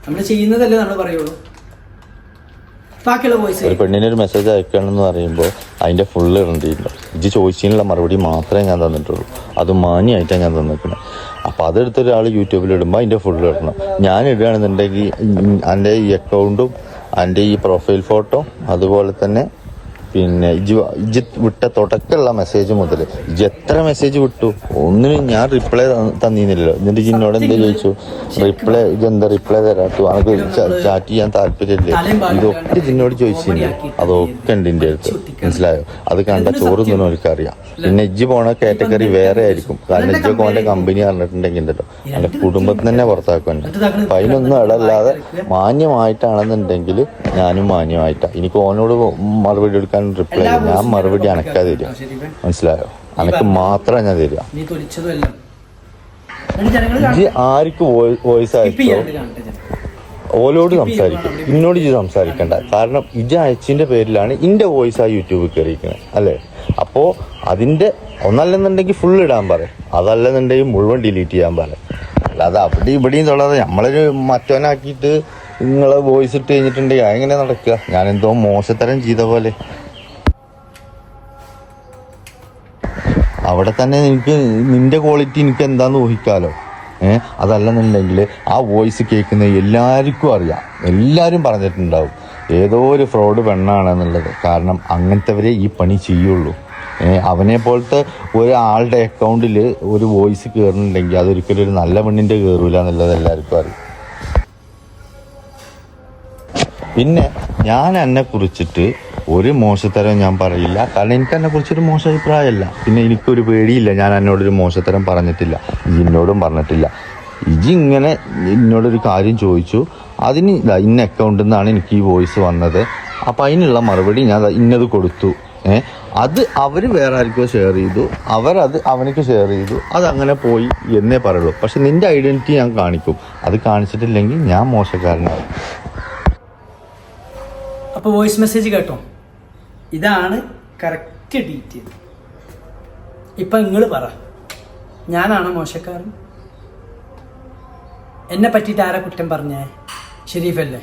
നമ്മൾ ചെയ്യുന്നതല്ലേ നമ്മൾ പറയുള്ളൂ. ബാക്കിയുള്ള വോയിസ്, ഒരു പെണ്ണിന് ഒരു മെസ്സേജ് അയക്കണമെന്ന് പറയുമ്പോൾ അതിന്റെ ഫുള്ള് ഇടേണ്ടിയില്ല. ഇത് ചോദിച്ചതിനുള്ള മറുപടി മാത്രമേ ഞാൻ തന്നിട്ടുള്ളൂ. അത് മാന്യമായിട്ടാണ് ഞാൻ തന്നിരിക്കുന്നത്. അപ്പോൾ അതെടുത്തൊരാൾ യൂട്യൂബിൽ ഇടുമ്പോൾ അതിന്റെ ഫുള്ള് ഇടണം. ഞാൻ ഇടുകയാണെന്നുണ്ടെങ്കിൽ എൻ്റെ ഈ അക്കൗണ്ടും എൻ്റെ ഈ പ്രൊഫൈൽ ഫോട്ടോ അതുപോലെ തന്നെ പിന്നെ ഇജ് വിട്ട തുടക്കമുള്ള മെസ്സേജ് മുതൽ ഇജ് എത്ര മെസ്സേജ് വിട്ടു ഒന്നിനും ഞാൻ റിപ്ലൈ തന്നിരുന്നില്ലല്ലോ. എന്നിട്ട് ഇന്നോട് എന്താ ചോദിച്ചു? റിപ്ലൈ ഇതെന്താ റിപ്ലൈ തരാത്തു? അനക്ക് ചാറ്റ് ചെയ്യാൻ താല്പര്യമില്ലേ? ഇതൊക്കെ ഇതിനോട് ചോദിച്ചില്ലേ? അതൊക്കെ ഉണ്ട് എൻ്റെ അടുത്ത്. മനസ്സിലായോ? അത് കണ്ട ചോറൊന്നും എനിക്കറിയാം. പിന്നെ ഇജ്ജ് പോണ കാറ്റഗറി വേറെ ആയിരിക്കും. കാരണം ഇജ്ജൊക്കെ ഓൻ്റെ കമ്പനി പറഞ്ഞിട്ടുണ്ടെങ്കിൽ ഉണ്ടല്ലോ എൻ്റെ കുടുംബത്തിൽ തന്നെ പുറത്താക്കാൻ. അപ്പം അതിനൊന്നും ഇടല്ലാതെ മാന്യമായിട്ടാണെന്നുണ്ടെങ്കിൽ ഞാനും മാന്യമായിട്ടാണ്. എനിക്ക് ഓനോട് മറുപടി എടുക്കാൻ റിപ്ലൈ ചെയ്യും. ഞാൻ മറുപടി അനക്കാ തരിക, മനസ്സിലായോ? അനക്ക് മാത്രമേ ഞാൻ തരിക. ഇജ്ജ് ആർക്ക് വോയിസ് അയച്ചോ ഓലോട് സംസാരിക്കും, ഇന്നോട് ഇജ്ജ് സംസാരിക്കണ്ട. കാരണം ഇജ്ജ് അയച്ചിന്റെ പേരിലാണ് ഇന്റെ വോയിസ് ആ യൂട്യൂബിൽ കയറിയിരിക്കുന്നത് അല്ലേ? അപ്പോ അതിന്റെ ഒന്നല്ലെന്നുണ്ടെങ്കിൽ ഫുൾ ഇടാൻ പറയും, അതല്ലെന്നുണ്ടെങ്കിൽ മുഴുവൻ ഡിലീറ്റ് ചെയ്യാൻ പറയും. അല്ലാതെ അവിടെ ഇവിടെയും തൊള്ളാതെ നമ്മളൊരു മറ്റവനാക്കിയിട്ട് നിങ്ങളെ വോയിസ് ഇട്ട് കഴിഞ്ഞിട്ടുണ്ടെങ്കിൽ അതെങ്ങനെ നടക്കുക? ഞാൻ എന്തോ മോശത്തരം ചെയ്ത പോലെ. അവിടെ തന്നെ എനിക്ക് നിന്റെ ക്വാളിറ്റി എനിക്ക് എന്താന്ന് ഊഹിക്കാലോ. അതല്ലെന്നുണ്ടെങ്കിൽ ആ വോയിസ് കേൾക്കുന്ന എല്ലാവർക്കും അറിയാം, എല്ലാവരും പറഞ്ഞിട്ടുണ്ടാവും ഏതോ ഒരു ഫ്രോഡ് പെണ്ണാണെന്നുള്ളത്. കാരണം അങ്ങനത്തെവരെ ഈ പണി ചെയ്യുള്ളൂ. അവനെ പോലത്തെ ഒരാളുടെ അക്കൗണ്ടിൽ ഒരു വോയിസ് കയറുന്നുണ്ടെങ്കിൽ അതൊരിക്കലും ഒരു നല്ല പെണ്ണിൻ്റെ കയറൂല എന്നുള്ളത് എല്ലാവർക്കും അറിയാം. പിന്നെ ഞാൻ എന്നെ കുറിച്ചിട്ട് ഒരു മോശത്തരം ഞാൻ പറയില്ല, കാരണം എനിക്ക് എന്നെ കുറിച്ചൊരു മോശം അഭിപ്രായമല്ല. പിന്നെ എനിക്കൊരു പേടിയില്ല, ഞാൻ എന്നോടൊരു മോശത്തരം പറഞ്ഞിട്ടില്ല, ഇന്നോടും പറഞ്ഞിട്ടില്ല. ഇങ്ങനെ എന്നോടൊരു കാര്യം ചോദിച്ചു, അതിന് ഇന്ന അക്കൗണ്ടിൽ നിന്നാണ് എനിക്ക് ഈ വോയിസ് വന്നത്, അപ്പം അതിനുള്ള മറുപടി ഞാൻ ഇന്നത് കൊടുത്തു. അത് അവർ വേറെ ആർക്കോ ഷെയർ ചെയ്തു, അവരത് അവനക്ക് ഷെയർ ചെയ്തു, അതങ്ങനെ പോയി എന്നേ പറയുള്ളൂ. പക്ഷെ നിന്റെ ഐഡന്റിറ്റി ഞാൻ കാണിക്കും, അത് കാണിച്ചിട്ടില്ലെങ്കിൽ ഞാൻ മോശക്കാരനാവും. അപ്പോൾ വോയിസ് മെസ്സേജ് കേട്ടോ, ഇതാണ് കറക്റ്റ് ഡീറ്റെയിൽ. ഇപ്പം നിങ്ങൾ പറ, ഞാനാണ് മോശക്കാരൻ? എന്നെ പറ്റിയിട്ട് ആരാ കുറ്റം പറഞ്ഞേ? ഷെരീഫല്ലേ?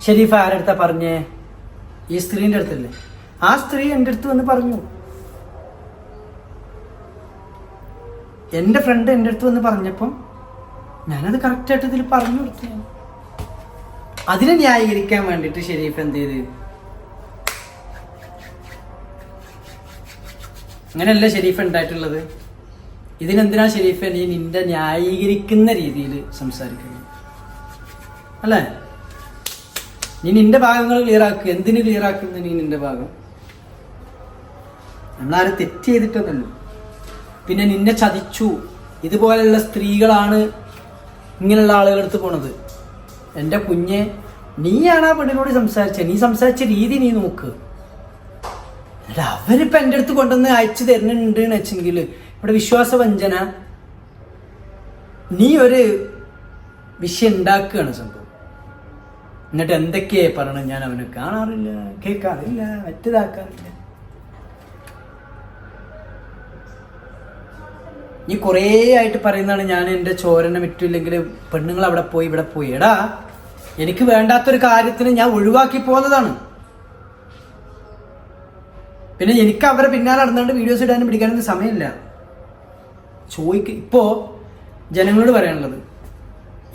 ഷെരീഫ് ആരടുത്താ പറഞ്ഞേ? ഈ സ്ത്രീൻ്റെ അടുത്തല്ലേ? ആ സ്ത്രീ എൻ്റെ അടുത്ത് വന്ന് പറഞ്ഞു, എൻ്റെ ഫ്രണ്ട് എൻ്റെ അടുത്ത് വന്ന് പറഞ്ഞപ്പം ഞാനത് കറക്റ്റായിട്ട് ഇതിൽ പറഞ്ഞു കൊടുത്തു. അതിനെ ന്യായീകരിക്കാൻ വേണ്ടിയിട്ട് ഷെരീഫ് എന്ത് ചെയ്ത്? അങ്ങനെയല്ല ഷെരീഫ് ഉണ്ടായിട്ടുള്ളത്. ഇതിനെന്തിനാ ഷെരീഫ് നീ നിന്റെ ന്യായീകരിക്കുന്ന രീതിയിൽ സംസാരിക്കുന്നത്? അല്ലേ? നീ നിന്റെ ഭാഗങ്ങൾ ക്ലിയർ ആക്കുക. എന്തിന് ക്ലിയർ ആക്കുന്ന നീ നിന്റെ ഭാഗം? നമ്മളാരും തെറ്റ് ചെയ്തിട്ടൊന്നല്ലോ. പിന്നെ നിന്നെ ചതിച്ചു, ഇതുപോലെയുള്ള സ്ത്രീകളാണ് ഇങ്ങനെയുള്ള ആളുകളടുത്ത് പോണത്. എൻ്റെ കുഞ്ഞെ, നീയാണ് ആ പെണ്ണിനോട് സംസാരിച്ചത്, നീ സംസാരിച്ച രീതി നീ നോക്ക്. അല്ല, അവരിപ്പോൾ എൻ്റെ അടുത്ത് കൊണ്ടുവന്ന് അയച്ചു തരുന്നുണ്ട് എന്ന് വെച്ചെങ്കിൽ ഇവിടെ വിശ്വാസവഞ്ചന, നീ ഒരു വിഷയം ഉണ്ടാക്കുകയാണ് സംഭവം. എന്നിട്ട് എന്തൊക്കെയാ പറയണം? ഞാൻ അവനെ കാണാറില്ല, കേൾക്കാറില്ല, മറ്റേതാക്കാറില്ല. നീ കുറേ ആയിട്ട് പറയുന്നതാണ് ഞാൻ എൻ്റെ ചോരനെ വിറ്റില്ലെങ്കിൽ പെണ്ണുങ്ങൾ അവിടെ പോയി ഇവിടെ പോയി. എടാ, എനിക്ക് വേണ്ടാത്തൊരു കാര്യത്തിന് ഞാൻ ഒഴിവാക്കി പോകുന്നതാണ്. പിന്നെ എനിക്ക് അവരെ പിന്നാലെ നടന്നുകൊണ്ട് വീഡിയോസ് ഇടാനും പിടിക്കാനൊന്നും സമയമില്ല. ഇപ്പോൾ ജനങ്ങളോട് പറയാനുള്ളത്,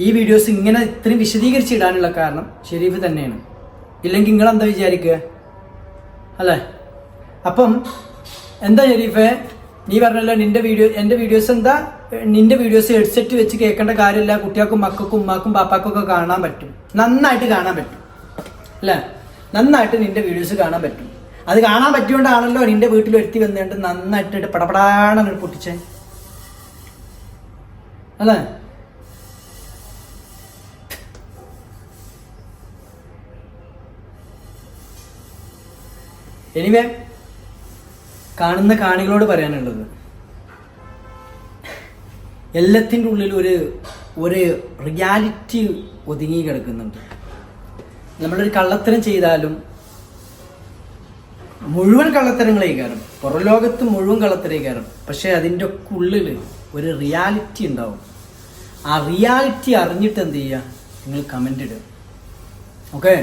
ഈ വീഡിയോസ് ഇങ്ങനെ ഇത്രയും വിശദീകരിച്ച് ഇടാനുള്ള കാരണം ഷെരീഫ് തന്നെയാണ്. ഇല്ലെങ്കിൽ നിങ്ങളെന്താ വിചാരിക്കുക? അല്ലേ? അപ്പം എന്താ ഷെരീഫെ, നീ പറഞ്ഞല്ലോ എൻ്റെ വീഡിയോസ് എന്താ, നിന്റെ വീഡിയോസ് ഹെഡ്സെറ്റ് വെച്ച് കേൾക്കേണ്ട കാര്യമില്ല, കുട്ടികൾക്കും മക്കൾക്കും ഉമ്മാക്കും പാപ്പാക്കും ഒക്കെ കാണാൻ പറ്റും, നന്നായിട്ട് കാണാൻ പറ്റും അല്ലേ? നന്നായിട്ട് നിന്റെ വീഡിയോസ് കാണാൻ പറ്റും. അത് കാണാൻ പറ്റിയോണ്ടാണല്ലോ നിന്റെ വീട്ടിൽ എത്തി വന്നിട്ട് നന്നായിട്ട് പടപടാണ് പൊട്ടിച്ചേ അല്ലേ? എനിവേ, കാണുന്ന കാണികളോട് പറയാനുള്ളത്, എല്ലാത്തിൻ്റെ ഉള്ളിൽ ഒരു റിയാലിറ്റി ഒതുങ്ങി കിടക്കുന്നുണ്ട്. നമ്മളൊരു കള്ളത്തരം ചെയ്താലും മുഴുവൻ കള്ളത്തരങ്ങളെ കാരണം, പുറം ലോകത്ത് മുഴുവൻ കള്ളത്തരേ കാരണം, പക്ഷെ അതിൻ്റെ ഒക്കെ ഉള്ളിൽ ഒരു റിയാലിറ്റി ഉണ്ടാവും. ആ റിയാലിറ്റി അറിഞ്ഞിട്ട് എന്ത് ചെയ്യുക? നിങ്ങൾ കമൻ്റ് ഇടുക. ഓക്കെ?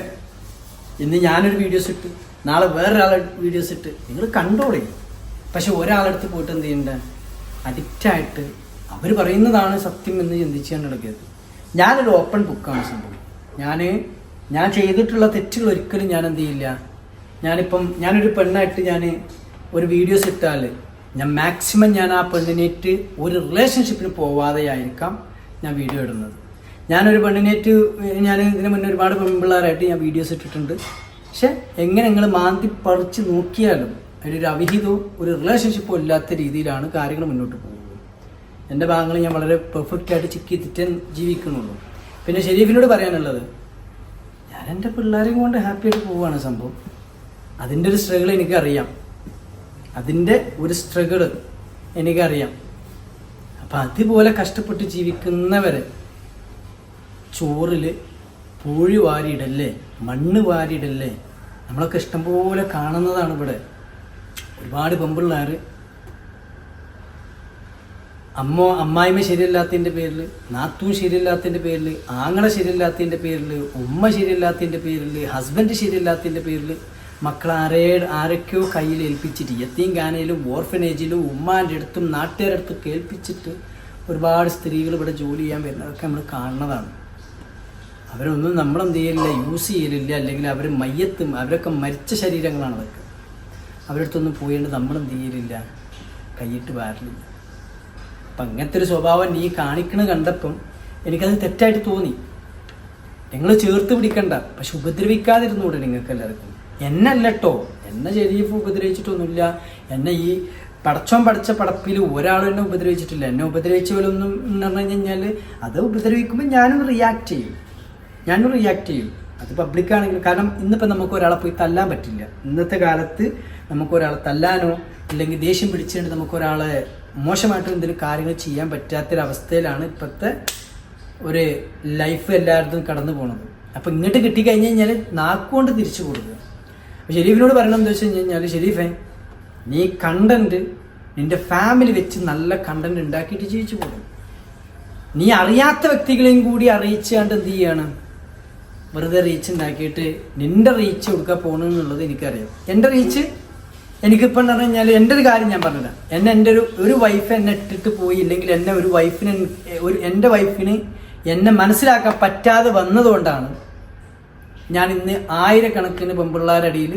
ഇന്ന് ഞാനൊരു വീഡിയോസ് ഇട്ട്, നാളെ വേറൊരാളെ വീഡിയോസ് ഇട്ട് നിങ്ങൾ കണ്ടോളേ. പക്ഷെ ഒരാളടുത്ത് പോയിട്ട് എന്ത് ചെയ്യണ്ട? അഡിക്റ്റായിട്ട് അവർ പറയുന്നതാണ് സത്യം എന്ന് ചിന്തിച്ചാണ് നടക്കരുത്. ഞാനൊരു ഓപ്പൺ ബുക്കാണ് സംഭവം. ഞാൻ ചെയ്തിട്ടുള്ള തെറ്റുകൾ ഒരിക്കലും ഞാൻ എന്ത് ചെയ്യില്ല. ഞാനൊരു പെണ്ണായിട്ട് ഞാൻ ഒരു വീഡിയോസ് ഇട്ടാൽ ഞാൻ മാക്സിമം ഞാൻ ആ പെണ്ണിനേറ്റ് ഒരു റിലേഷൻഷിപ്പിന് പോവാതെയായിരിക്കാം ഞാൻ വീഡിയോ ഇടുന്നത്. ഞാനൊരു പെണ്ണിനേറ്റ് ഞാൻ ഇതിന് മുന്നേ ഒരുപാട് പെൺപിള്ളേരായിട്ട് ഞാൻ വീഡിയോസ് ഇട്ടിട്ടുണ്ട്. പക്ഷെ എങ്ങനെ നിങ്ങൾ മാന്തി പറിച്ച് നോക്കിയാലും അതിലൊരു അവിഹിതവും ഒരു റിലേഷൻഷിപ്പും ഇല്ലാത്ത രീതിയിലാണ് കാര്യങ്ങൾ മുന്നോട്ട് പോകുന്നത്. എൻ്റെ ഭാഗങ്ങൾ ഞാൻ വളരെ പെർഫെക്റ്റായിട്ട് ചിക്കി തിറ്റാൻ ജീവിക്കുന്നുള്ളൂ. പിന്നെ ഷെരീഫിനോട് പറയാനുള്ളത്, ഞാൻ എൻ്റെ പിള്ളേരെയും കൊണ്ട് ഹാപ്പി ആയിട്ട് പോവുകയാണ് സംഭവം. അതിൻ്റെ ഒരു സ്ട്രഗിൾ എനിക്കറിയാം. അതിൻ്റെ ഒരു സ്ട്രഗിള് എനിക്കറിയാം. അപ്പം അതുപോലെ കഷ്ടപ്പെട്ട് ജീവിക്കുന്നവരെ ചോറിൽ പൂഴി വാരിയിടല്ലേ, മണ്ണ് വാരിയിടല്ലേ, നമ്മളൊക്കെ ഇഷ്ടംപോലെ കാണുന്നതാണ്. ഇവിടെ ഒരുപാട് പെമ്പിള്ളേർ അമ്മായിമ്മ ശരിയല്ലാത്തതിൻ്റെ പേരിൽ, നാത്തൂൻ ശരിയല്ലാത്തതിൻ്റെ പേരിൽ, ആങ്ങള ശരിയല്ലാത്തതിൻ്റെ പേരിൽ, ഉമ്മ ശരിയല്ലാത്തതിൻ്റെ പേരിൽ, ഹസ്ബൻഡ് ശരിയല്ലാത്തതിൻ്റെ പേരിൽ മക്കളെ ആരൊക്കെയോ കയ്യിൽ ഏൽപ്പിച്ചിട്ട് യത്തീംഖാനയിലും ഓർഫനേജിലും ഉമ്മാൻ്റെ അടുത്തും നാട്ടുകാരുടെ അടുത്തും കേൾപ്പിച്ചിട്ട് ഒരുപാട് സ്ത്രീകൾ ഇവിടെ ജോലി ചെയ്യാൻ വരുന്നതൊക്കെ നമ്മൾ കാണുന്നതാണ്. അവരൊന്നും നമ്മളെന്ത് ചെയ്യലില്ല, യൂസ് ചെയ്യലില്ല. അല്ലെങ്കിൽ അവർ മയ്യത്തും അവരൊക്കെ മരിച്ച ശരീരങ്ങളാണ് അതൊക്കെ. അവരുടെ അടുത്തൊന്നും പോയിട്ട് നമ്മളെന്ത് ചെയ്യലില്ല, കൈയിട്ട് വാരലില്ല. അപ്പം അങ്ങനത്തെ ഒരു സ്വഭാവം നീ കാണിക്കണ കണ്ടപ്പം എനിക്കത് തെറ്റായിട്ട് തോന്നി. നിങ്ങൾ ചേർത്ത് പിടിക്കണ്ട, പക്ഷെ ഉപദ്രവിക്കാതിരുന്നൂടെ നിങ്ങൾക്ക് എല്ലാവർക്കും. എന്നെ അല്ലട്ടോ, എന്നെ ഷെരീഫ് ഉപദ്രവിച്ചിട്ടൊന്നുമില്ല. എന്നെ ഈ പടച്ചോൻ പഠിച്ച പടപ്പിൽ ഒരാളും എന്നെ ഉപദ്രവിച്ചിട്ടില്ല. എന്നെ ഉപദ്രവിച്ച പോലൊന്നും എന്ന് പറഞ്ഞു കഴിഞ്ഞാൽ അത് ഉപദ്രവിക്കുമ്പോൾ ഞാനും റിയാക്ട് ചെയ്യും. അത് പബ്ലിക്കാണെങ്കിലും. കാരണം ഇന്നിപ്പോൾ നമുക്ക് ഒരാളെ പോയി തല്ലാൻ പറ്റില്ല. ഇന്നത്തെ കാലത്ത് നമുക്കൊരാളെ തല്ലാനോ ഇല്ലെങ്കിൽ ദേഷ്യം പിടിച്ചുകൊണ്ട് നമുക്കൊരാളെ മോശമായിട്ട് എന്തെങ്കിലും കാര്യങ്ങൾ ചെയ്യാൻ പറ്റാത്തൊരവസ്ഥയിലാണ് ഇപ്പോഴത്തെ ഒരു ലൈഫ് എല്ലായിടത്തും കടന്നു പോണത്. അപ്പം ഇങ്ങോട്ട് കിട്ടിക്കഴിഞ്ഞ് കഴിഞ്ഞാൽ നാക്കുകൊണ്ട് തിരിച്ചു കൊടുക്കുക. അപ്പോൾ ഷെരീഫിനോട് പറയണം എന്താ വെച്ച് കഴിഞ്ഞാൽ, ഷെരീഫേ നീ കണ്ടന്റ് നിന്റെ ഫാമിലി വെച്ച് നല്ല കണ്ടന്റ് ഉണ്ടാക്കിയിട്ട് ജീവിച്ചു പോകും. നീ അറിയാത്ത വ്യക്തികളെയും കൂടി അറിയിച്ചാണ്ട് എന്ത് ചെയ്യാണ്, വെറുതെ റീച്ച് ഉണ്ടാക്കിയിട്ട് നിന്റെ റീച്ച് കൊടുക്കാൻ പോകണമെന്നുള്ളത് എനിക്കറിയാം. എൻ്റെ റീച്ച് എനിക്കിപ്പോൾ എന്ന് പറഞ്ഞു കഴിഞ്ഞാൽ എൻ്റെ ഒരു കാര്യം ഞാൻ പറഞ്ഞില്ല. എൻ്റെ ഒരു വൈഫ് എന്നെ ഇട്ടിട്ട് പോയി, ഇല്ലെങ്കിൽ എന്നെ എൻ്റെ വൈഫിന് എന്നെ മനസ്സിലാക്കാൻ പറ്റാതെ വന്നതുകൊണ്ടാണ് ഞാൻ ഇന്ന് ആയിരക്കണക്കിന് പെമ്പിള്ളാരടിയിൽ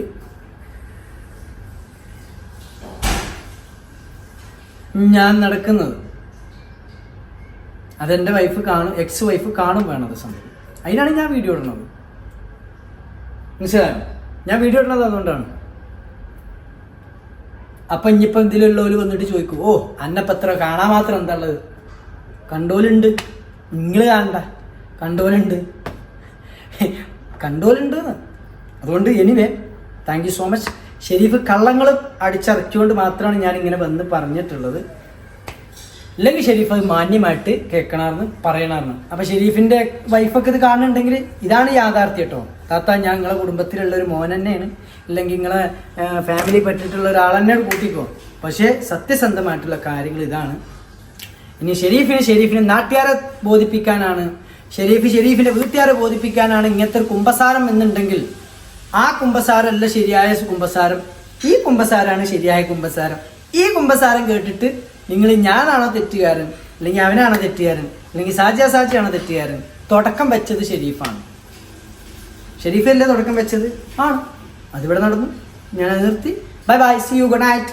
ഞാൻ നടക്കുന്നത്. അതെൻ്റെ വൈഫ് കാണും, എക്സ് വൈഫ് കാണും വേണത് സംഭവം. അതിനാണ് ഞാൻ വീഡിയോ ഇടുന്നത്. മനസ്സിലായോ? ഞാൻ വീഡിയോ ഇടുന്നത് അതുകൊണ്ടാണ്. അപ്പം ഇനിയിപ്പം ഇതിലുള്ളവർ വന്നിട്ട് ചോദിക്കും, ഓ അന്നപ്പത്ര കാണാൻ മാത്രം എന്താ ഉള്ളത്, കണ്ടോലുണ്ട്, നിങ്ങൾ കാണണ്ട, കണ്ടോലുണ്ട്. അതുകൊണ്ട് anyway thank you so much. Sharif കള്ളങ്ങൾ അടിച്ചിറക്കിക്കൊണ്ട് മാത്രമാണ് ഞാൻ ഇങ്ങനെ വന്ന് പറഞ്ഞിട്ടുള്ളത്. ഇല്ലെങ്കിൽ ഷെരീഫ് അത് മാന്യമായിട്ട് കേൾക്കണമെന്ന് പറയണമെന്ന്. അപ്പം ഷെരീഫിൻ്റെ വൈഫൊക്കെ ഇത് കാണുന്നുണ്ടെങ്കിൽ ഇതാണ് യാഥാർത്ഥ്യം കേട്ടോ. താത്ത ഞാൻ നിങ്ങളെ കുടുംബത്തിലുള്ള ഒരു മോൻ തന്നെയാണ്, ഇല്ലെങ്കിൽ നിങ്ങളെ ഫാമിലി പറ്റിയിട്ടുള്ള ഒരാൾ തന്നെ കൂട്ടിക്കോ. പക്ഷേ സത്യസന്ധമായിട്ടുള്ള കാര്യങ്ങൾ ഇതാണ്. ഇനി ഷെരീഫിനെ നാട്ടുകാരെ ബോധിപ്പിക്കാനാണ്, ഷെരീഫിൻ്റെ വീട്ടുകാരെ ബോധിപ്പിക്കാനാണ് ഇങ്ങനത്തെ ഒരു കുമ്പസാരം എന്നുണ്ടെങ്കിൽ ആ കുമ്പസാരമല്ല ശരിയായ കുമ്പസാരം. ഈ കുമ്പസാരമാണ് ശരിയായ കുമ്പസാരം. ഈ കുമ്പസാരം കേട്ടിട്ട് നിങ്ങൾ ഞാനാണോ തെറ്റുകാരൻ, അല്ലെങ്കിൽ അവനാണോ തെറ്റുകാരൻ, അല്ലെങ്കിൽ സാജിയാണോ തെറ്റുകാരൻ, തുടക്കം വെച്ചത് ഷെരീഫാണ്. ഷെരീഫല്ലേ തുടക്കം വെച്ചത് ആണ്. അതിവിടെ നടന്നു, ഞാൻ നിർത്തി. Bye bye, see you, good night.